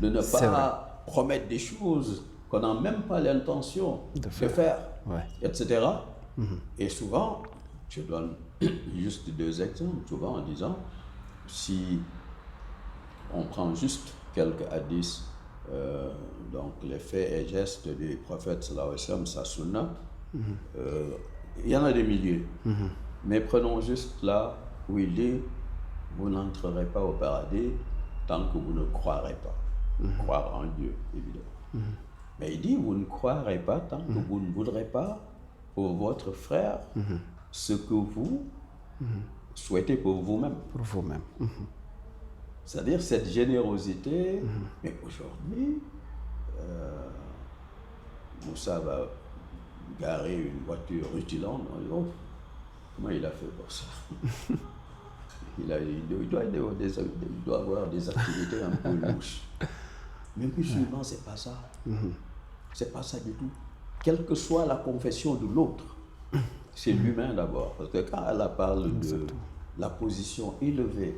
de ne pas promettre des choses qu'on n'a même pas l'intention de faire, etc. Et souvent, je donne juste 2 exemples, souvent en disant, si on prend juste quelques hadiths, donc les faits et gestes du prophète sallallahu alayhi wa sallam, sa sunna, il y en a des milliers. Mais prenons juste là où il dit, vous n'entrerez pas au paradis tant que vous ne croirez pas. Croire en Dieu, évidemment. Mais il dit, vous ne croirez pas tant que vous ne voudrez pas pour votre frère ce que vous souhaitez pour vous-même. Pour vous-même. C'est-à-dire cette générosité. Mais aujourd'hui, Moussa va garer une voiture rutilante. Oh, comment il a fait pour ça? Il doit avoir des activités un peu louches. Mais musulman, c'est pas ça. C'est pas ça du tout. Quelle que soit la confession de l'autre, c'est l'humain d'abord. Parce que quand Allah parle de la position élevée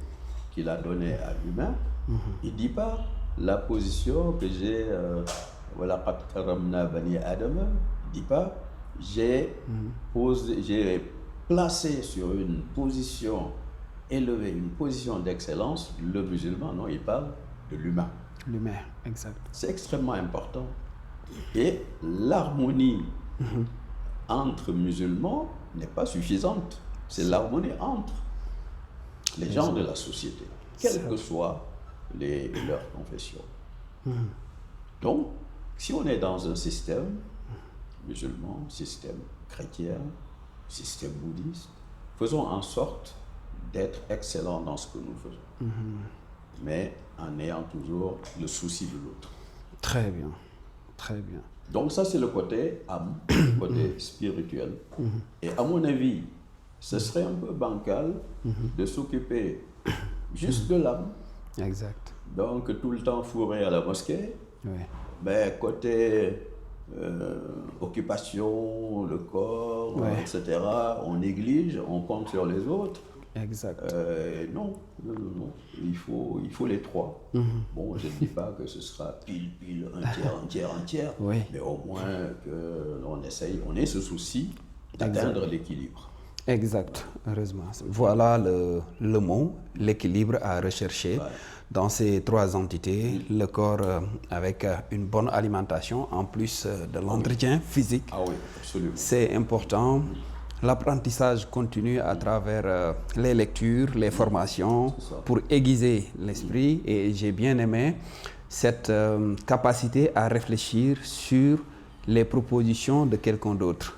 qu'il a donnée à l'humain, il ne dit pas la position que j'ai, voilà, bani Adam, il ne dit pas j'ai placé sur une position élevée, une position d'excellence le musulman. Non, il parle de l'humain. L'humain, exact. C'est extrêmement important. Et l'harmonie entre musulmans n'est pas suffisante. C'est l'harmonie entre les gens de la société, quelles que soient leurs confessions. Donc, si on est dans un système musulman, système chrétien, système bouddhiste, faisons en sorte d'être excellents dans ce que nous faisons. Mais en ayant toujours le souci de l'autre. Très bien, très bien. Donc ça, c'est le côté âme, le côté spirituel. Et à mon avis, ce serait un peu bancal de s'occuper juste de l'âme. Exact. Donc tout le temps fourré à la mosquée. Oui. Mais côté occupation, le corps, etc., on néglige, on compte sur les autres. Exact. Non. Il faut les trois. Bon, je ne dis pas que ce sera pile, un tiers, Oui. mais au moins qu'on essaye, on ait ce souci d'atteindre l'équilibre. Exact, heureusement. Voilà le mot, l'équilibre à rechercher dans ces trois entités. Le corps avec une bonne alimentation, en plus de l'entretien physique. Ah oui, absolument. C'est important. L'apprentissage continue à travers les lectures, les formations, pour aiguiser l'esprit. Et j'ai bien aimé cette capacité à réfléchir sur les propositions de quelqu'un d'autre,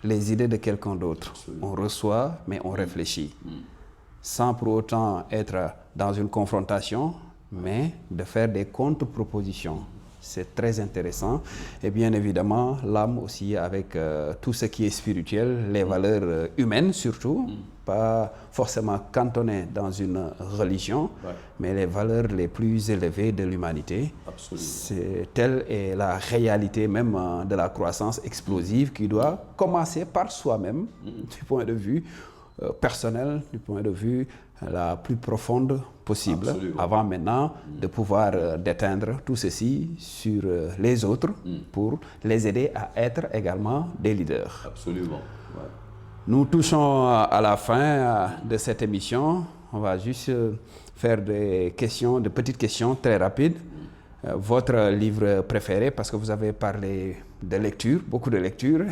les idées de quelqu'un d'autre. On reçoit, mais on réfléchit. Sans pour autant être dans une confrontation, mais de faire des contre-propositions. C'est très intéressant. Et bien évidemment, l'âme aussi avec tout ce qui est spirituel, les valeurs humaines surtout, pas forcément cantonnées dans une religion, mais les valeurs les plus élevées de l'humanité. C'est telle est la réalité même de la croissance explosive qui doit commencer par soi-même, du point de vue personnel, du point de vue la plus profonde possible, avant maintenant de pouvoir déteindre tout ceci sur les autres pour les aider à être également des leaders. Absolument. Nous touchons à la fin de cette émission. On va juste faire des petites questions très rapides. Votre livre préféré, parce que vous avez parlé de lecture, beaucoup de lecture.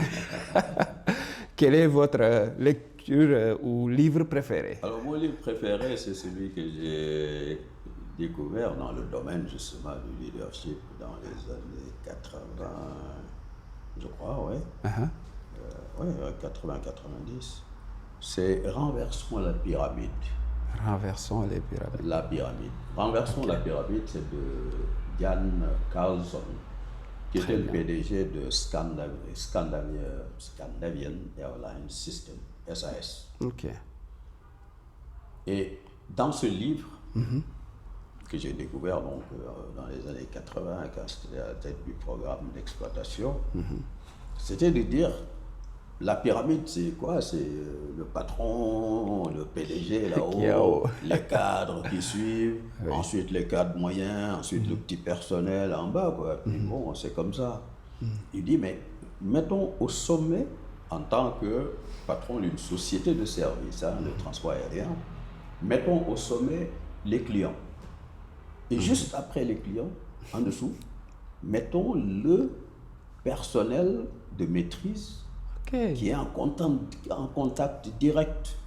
Quelle est votre lecture ou livre préféré? Alors, mon livre préféré, c'est celui que j'ai découvert dans le domaine justement du leadership dans les années 80, je crois, oui. 80-90. C'est Renversons la pyramide. Renversons les pyramides. La pyramide. Renversons la pyramide, c'est de Jan Carlson, qui était le PDG de Scandinavian Airlines System, SAS. Ok. Et dans ce livre, que j'ai découvert donc, dans les années 80, quand c'était à la tête du programme d'exploitation, c'était de dire, la pyramide, c'est quoi? C'est le patron, le PDG là-haut, les cadres qui suivent, ensuite les cadres moyens, ensuite le petit personnel en bas, quoi. Puis bon, c'est comme ça. Il dit, mais mettons au sommet, en tant que patron d'une société de service, le transport aérien, mettons au sommet les clients. Et juste après les clients, en dessous, mettons le personnel de maîtrise qui est en contact direct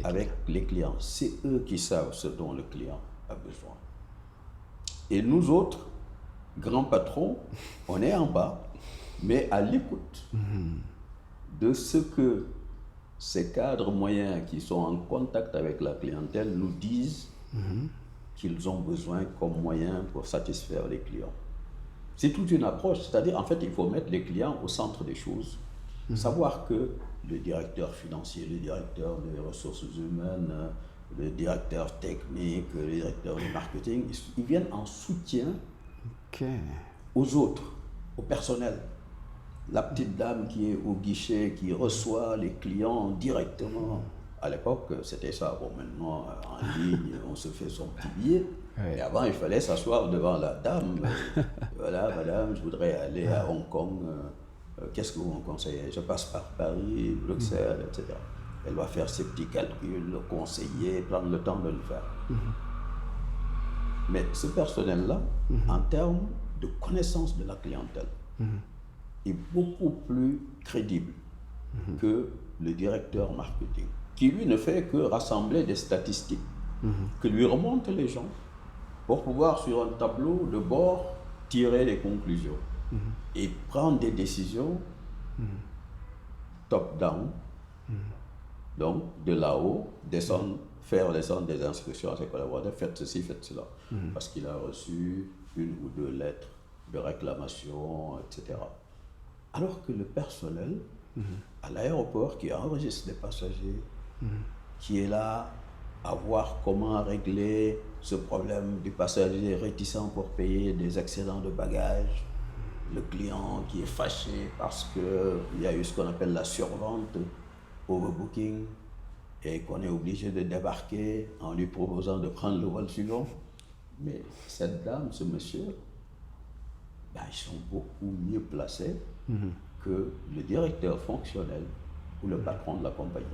avec les clients. C'est eux qui savent ce dont le client a besoin. Et nous autres, grands patrons, on est en bas, mais à l'écoute de ce que ces cadres moyens qui sont en contact avec la clientèle nous disent qu'ils ont besoin comme moyen pour satisfaire les clients. C'est toute une approche, c'est-à-dire en fait il faut mettre les clients au centre des choses, savoir que le directeur financier, le directeur des ressources humaines, le directeur technique, le directeur du marketing, ils viennent en soutien aux autres, au personnel. La petite dame qui est au guichet, qui reçoit les clients directement. À l'époque, c'était ça. Bon, maintenant, en ligne, on se fait son petit billet. Et avant, il fallait s'asseoir devant la dame. Voilà, madame, je voudrais aller à Hong Kong. Qu'est-ce que vous me conseillez? Je passe par Paris, Bruxelles, etc. Elle va faire ses petits calculs, le conseiller, prendre le temps de le faire. Mais ce personnel-là, en termes de connaissance de la clientèle, est beaucoup plus crédible que le directeur marketing, qui lui ne fait que rassembler des statistiques que lui remontent les gens pour pouvoir sur un tableau de bord tirer les conclusions et prendre des décisions top-down, donc de là-haut, faire descendre des instructions à ses collaborateurs, faites ceci, faites cela, parce qu'il a reçu une ou deux lettres de réclamation, etc. Alors que le personnel à l'aéroport qui enregistre les passagers, qui est là à voir comment régler ce problème du passager réticent pour payer des excédents de bagages, le client qui est fâché parce qu'il y a eu ce qu'on appelle la survente, overbooking, et qu'on est obligé de débarquer en lui proposant de prendre le vol suivant. Mais cette dame, ce monsieur, ben, ils sont beaucoup mieux placés que le directeur fonctionnel ou le patron de la compagnie.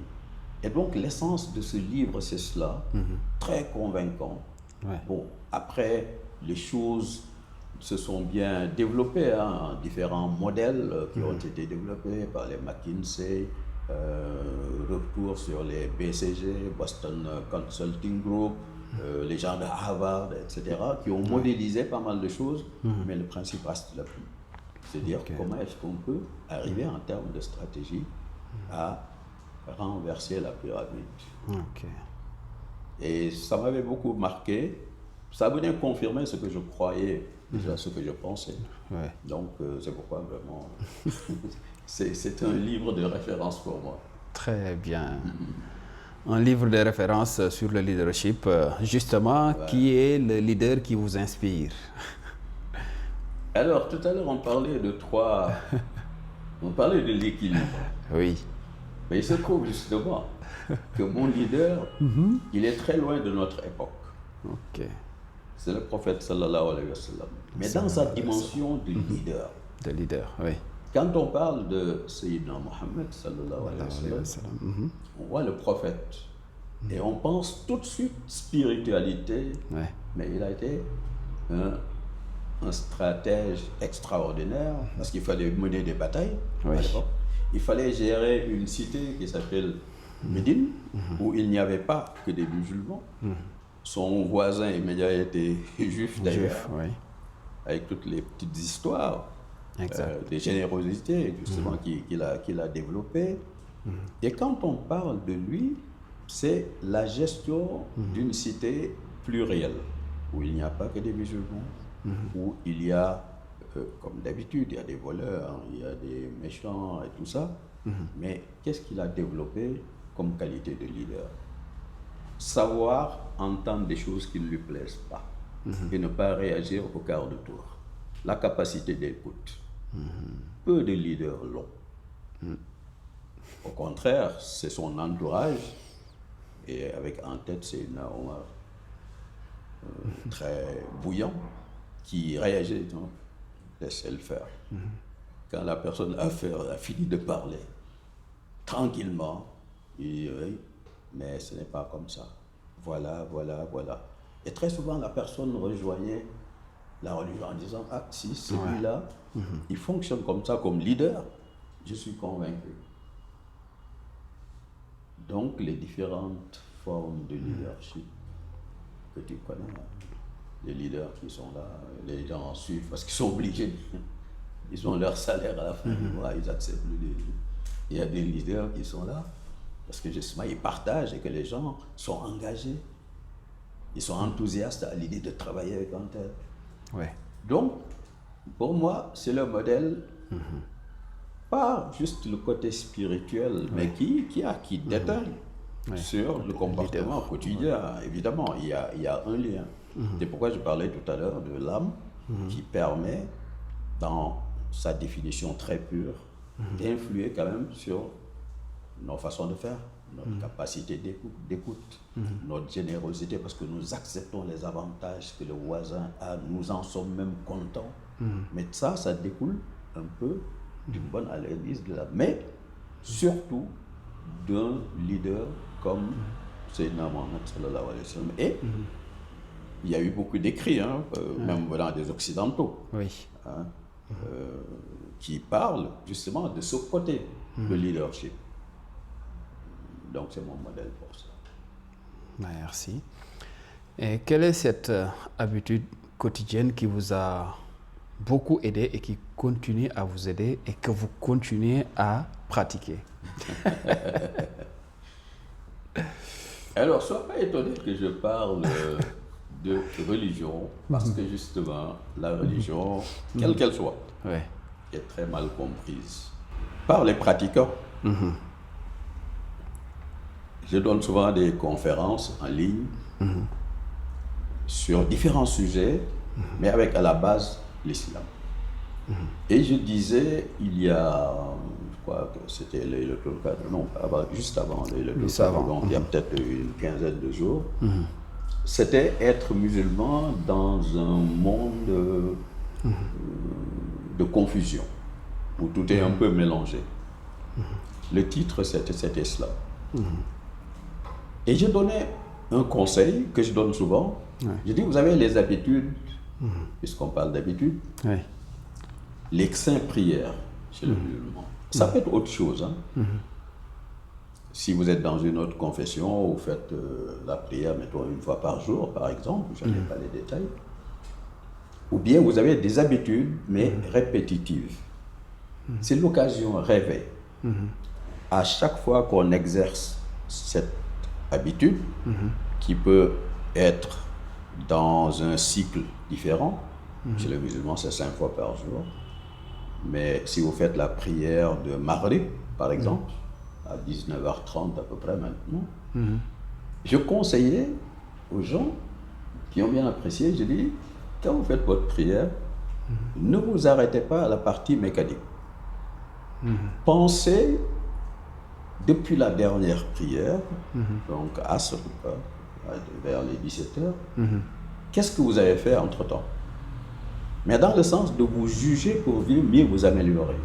Et donc l'essence de ce livre, c'est cela, très convaincant. Bon, après, les choses se sont bien développées, hein, différents modèles qui ont été développés par les McKinsey, retour sur les BCG, Boston Consulting Group, les gens de Harvard, etc., qui ont modélisé pas mal de choses, mais le principe reste le même. C'est-à-dire comment est-ce qu'on peut arriver en termes de stratégie à renverser la pyramide. Et ça m'avait beaucoup marqué. Ça venait confirmer ce que je croyais, déjà ce que je pensais. Donc c'est pourquoi vraiment c'est un livre de référence pour moi. Très bien. Un livre de référence sur le leadership, justement, qui est le leader qui vous inspire? Alors, tout à l'heure, on parlait de on parlait de l'équilibre. Oui. Mais il se trouve justement que mon leader, il est très loin de notre époque. C'est le prophète sallallahu alayhi wa sallam. Mais dans sa dimension de leader. De leader, oui. Quand on parle de Sayyidina Mohammed sallallahu alayhi wa sallam, on voit le prophète. Et on pense tout de suite spiritualité. Mais il a été un stratège extraordinaire, parce qu'il fallait mener des batailles à l'époque. Il fallait gérer une cité qui s'appelle Médine, où il n'y avait pas que des musulmans. Son voisin immédiat était juif d'ailleurs, avec toutes les petites histoires, des générosités justement qu'il a développées. Et quand on parle de lui, c'est la gestion d'une cité plurielle, où il n'y a pas que des musulmans, où il y a, comme d'habitude, il y a des voleurs, il y a des méchants et tout ça. Mais qu'est-ce qu'il a développé comme qualité de leader? Savoir entendre des choses qui ne lui plaisent pas et ne pas réagir au quart de tour. La capacité d'écoute. Peu de leaders l'ont. Au contraire, c'est son entourage, et avec en tête c'est Omar, très bouillant, qui réagit, donc laissez-le faire. Quand la personne a fini de parler, tranquillement, il dit oui, mais ce n'est pas comme ça. Voilà. Et très souvent, la personne rejoignait la religion en disant, ah si, celui-là, il fonctionne comme ça, comme leader, Je suis convaincu. Donc, les différentes formes de leadership que tu connais, les leaders qui sont là, les gens en suivent parce qu'ils sont obligés, ils ont leur salaire à la fin du mois, ils acceptent le délai. Il y a des leaders qui sont là parce que justement ils partagent et que les gens sont engagés, ils sont enthousiastes à l'idée de travailler avec un tel. Ouais. Donc, pour moi, c'est le modèle, pas juste le côté spirituel, mais qui déteint sur le comportement quotidien. Évidemment, il y a un lien. C'est pourquoi je parlais tout à l'heure de l'âme qui permet, dans sa définition très pure, d'influer quand même sur nos façons de faire, notre capacité d'écoute, notre générosité, parce que nous acceptons les avantages que le voisin a, nous en sommes même contents. Mais ça découle un peu d'une bonne analyse de l'âme. Mais surtout d'un leader comme Sayyidina Mohammed sallallahu alayhi wa sallam. Et il y a eu beaucoup d'écrits, même venant des Occidentaux, qui parlent justement de ce côté de leadership. Donc c'est mon modèle pour ça. Merci. Et quelle est cette habitude quotidienne qui vous a beaucoup aidé et qui continue à vous aider et que vous continuez à pratiquer? Alors, sois pas étonné que je parle de religion, parce que justement, la religion, quelle qu'elle soit, est très mal comprise par les pratiquants. Je donne souvent des conférences en ligne sur différents sujets, mais avec à la base l'islam. Et je disais, il y a, je crois que c'était Laylatul Qadr, non, juste avant Laylatul Qadr, donc il y a peut-être une quinzaine de jours, c'était être musulman dans un monde de confusion, où tout est un peu mélangé. Le titre, c'était cela. Et je donnais un conseil que je donne souvent. Je dis, vous avez les habitudes, puisqu'on parle d'habitudes, les 5 prières chez le musulman. Ça peut être autre chose. Si vous êtes dans une autre confession, vous faites la prière, mettons, une fois par jour, par exemple, je n'ai pas les détails. Ou bien vous avez des habitudes, mais répétitives. C'est l'occasion rêvée. À chaque fois qu'on exerce cette habitude, qui peut être dans un cycle différent, chez les musulmans c'est 5 fois par jour, mais si vous faites la prière de Maghrib, par exemple, à 19h30 à peu près maintenant, je conseillais aux gens qui ont bien apprécié, je dis, quand vous faites votre prière, ne vous arrêtez pas à la partie mécanique. Pensez depuis la dernière prière, donc Asr, vers les 17h, qu'est-ce que vous avez fait entre-temps? Mais dans le sens de vous juger pour mieux vous améliorer.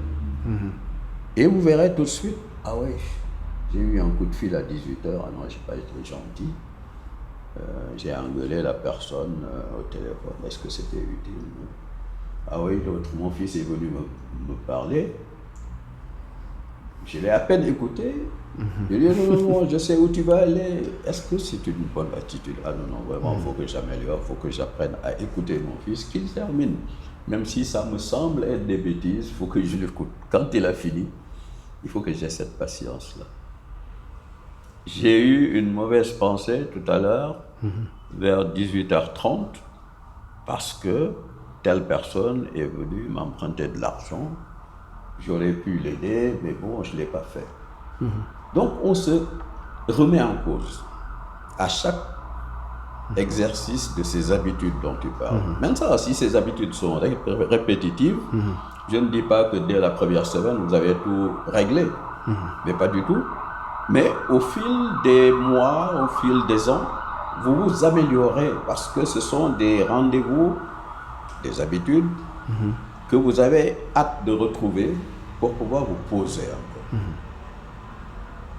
Et vous verrez tout de suite, ah oui, j'ai eu un coup de fil à 18h, ah non, je n'ai pas été gentil, j'ai engueulé la personne au téléphone, est-ce que c'était utile? Ah oui, l'autre, mon fils est venu me parler, je l'ai à peine écouté, je lui ai dit non, je sais où tu vas aller, est-ce que c'est une bonne attitude? Ah non, vraiment, il faut que j'améliore, il faut que j'apprenne à écouter mon fils, qu'il termine. Même si ça me semble être des bêtises, il faut que je l'écoute. Quand il a fini, il faut que j'ai cette patience-là. J'ai eu une mauvaise pensée tout à l'heure, vers 18h30, parce que telle personne est venue m'emprunter de l'argent. J'aurais pu l'aider, mais bon, je ne l'ai pas fait. Donc, on se remet en cause à chaque exercice de ces habitudes dont tu parles. Maintenant, si ces habitudes sont répétitives, je ne dis pas que dès la première semaine, vous avez tout réglé, mais pas du tout. Mais au fil des mois, au fil des ans, vous vous améliorez parce que ce sont des rendez-vous, des habitudes que vous avez hâte de retrouver pour pouvoir vous poser un peu,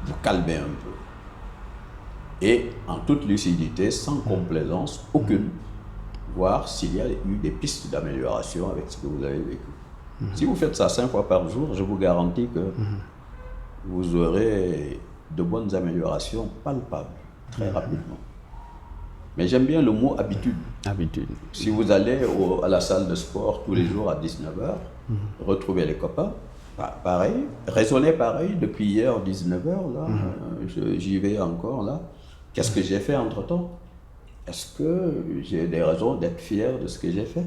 vous calmer un peu. Et en toute lucidité, sans complaisance aucune, voir s'il y a eu des pistes d'amélioration avec ce que vous avez vécu. Si vous faites ça 5 fois par jour, je vous garantis que vous aurez de bonnes améliorations palpables, très rapidement. Mais j'aime bien le mot habitude. Habitude. Si vous allez à la salle de sport tous les jours à 19h, retrouvez les copains, pareil, raisonnez pareil, depuis hier 19h, là, j'y vais encore là. Qu'est-ce que j'ai fait entre-temps? Est-ce que j'ai des raisons d'être fier de ce que j'ai fait?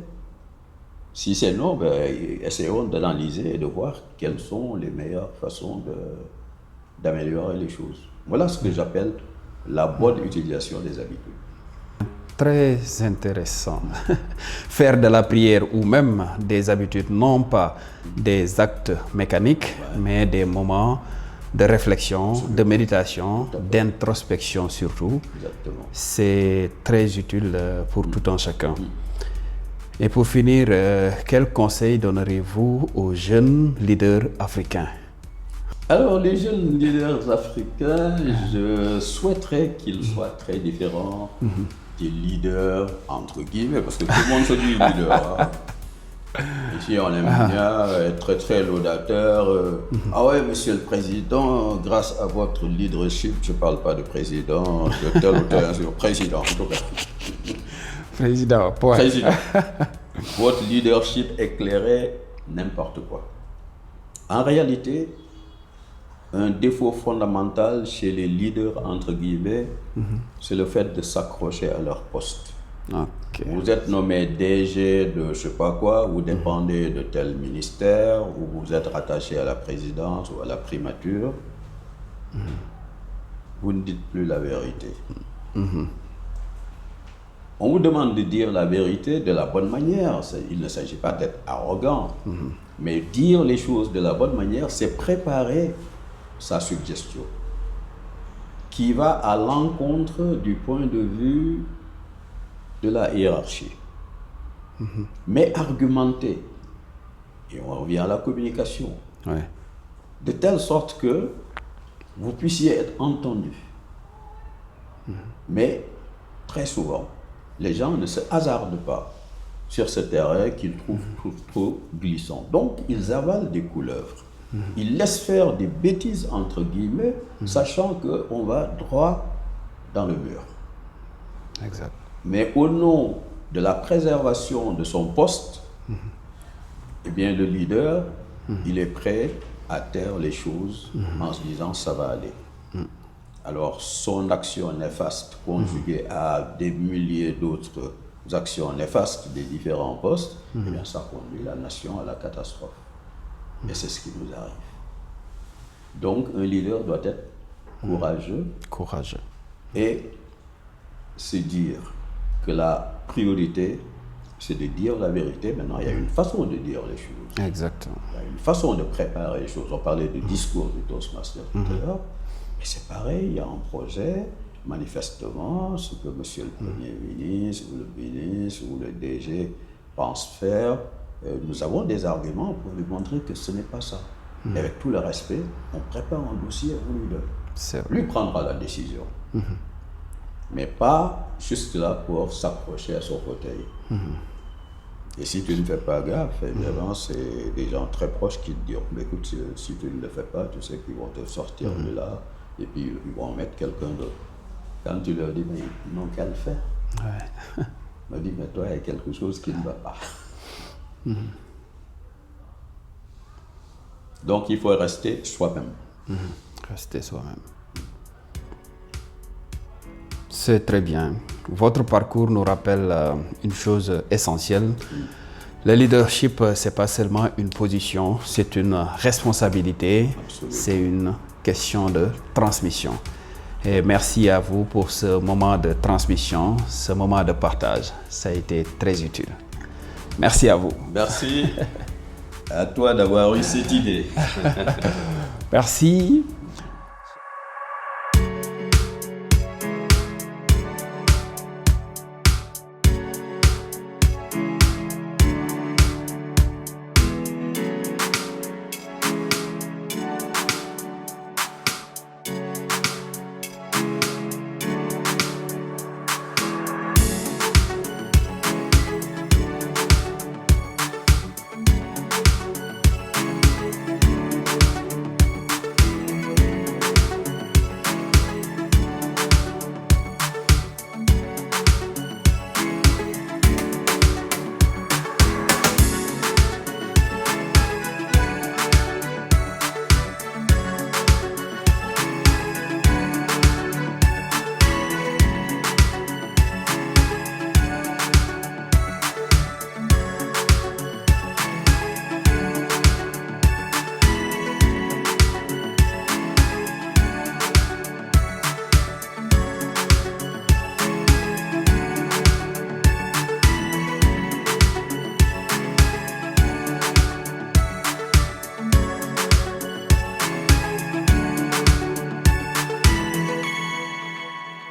Si c'est non, ben, essayons d'analyser et de voir quelles sont les meilleures façons d'améliorer les choses. Voilà ce que j'appelle la bonne utilisation des habitudes. Très intéressant. Faire de la prière ou même des habitudes, non pas des actes mécaniques, mais des moments de réflexion, de méditation, d'introspection surtout. Exactement. C'est très utile pour tout un chacun. Et pour finir, quel conseil donneriez-vous aux jeunes leaders africains? Alors, les jeunes leaders africains, je souhaiterais qu'ils soient très différents des leaders, entre guillemets, parce que tout le monde se dit leader. Hein. Ici, on aime bien être très laudateur. Ah ouais, monsieur le président, grâce à votre leadership, je ne parle pas de président, de tel ou tel, président, en tout cas. Président, point. Président. Votre leadership éclairait n'importe quoi. En réalité, un défaut fondamental chez les leaders, entre guillemets, c'est le fait de s'accrocher à leur poste. Okay. Vous êtes nommé DG de je ne sais pas quoi, vous dépendez de tel ministère, ou vous êtes rattaché à la présidence ou à la primature. Vous ne dites plus la vérité. On vous demande de dire la vérité de la bonne manière. Il ne s'agit pas d'être arrogant, mais dire les choses de la bonne manière, c'est préparer sa suggestion qui va à l'encontre du point de vue de la hiérarchie. Mais argumenter, et on revient à la communication, de telle sorte que vous puissiez être entendu. Mais très souvent, les gens ne se hasardent pas sur ce terrain qu'ils trouvent trop glissant. Donc, ils avalent des couleuvres. Ils laissent faire des bêtises, entre guillemets, sachant qu'on va droit dans le mur. Exact. Mais au nom de la préservation de son poste, eh bien, le leader, il est prêt à taire les choses en se disant « ça va aller ». Alors, son action néfaste, conjuguée à des milliers d'autres actions néfastes des différents postes, eh bien, ça conduit la nation à la catastrophe. Et c'est ce qui nous arrive. Donc, un leader doit être courageux. Courageux. Et se dire que la priorité, c'est de dire la vérité. Maintenant, il y a une façon de dire les choses. Exactement. Il y a une façon de préparer les choses. On parlait de discours du Toastmaster tout à l'heure. Mais c'est pareil, il y a un projet, manifestement, ce que monsieur le Premier ministre, ou le ministre, ou le DG pense faire. Nous avons des arguments pour lui montrer que ce n'est pas ça. Et avec tout le respect, on prépare un dossier au leader. Lui prendra la décision. Mais pas juste là pour s'accrocher à son fauteuil. Et si tu ne fais pas gaffe, évidemment, c'est des gens très proches qui te diront, mais écoute, si tu ne le fais pas, tu sais qu'ils vont te sortir de là, et puis ils vont mettre quelqu'un d'autre. Quand tu leur dis, mais ils n'ont qu'à le faire. Ils me disent, mais toi, il y a quelque chose qui ne va pas. Donc, il faut rester soi-même. Rester soi-même. C'est très bien. Votre parcours nous rappelle une chose essentielle. Le leadership, ce n'est pas seulement une position, c'est une responsabilité, c'est une question de transmission. Et merci à vous pour ce moment de transmission, ce moment de partage. Ça a été très utile. Merci à vous. Merci à toi d'avoir eu cette idée. Merci.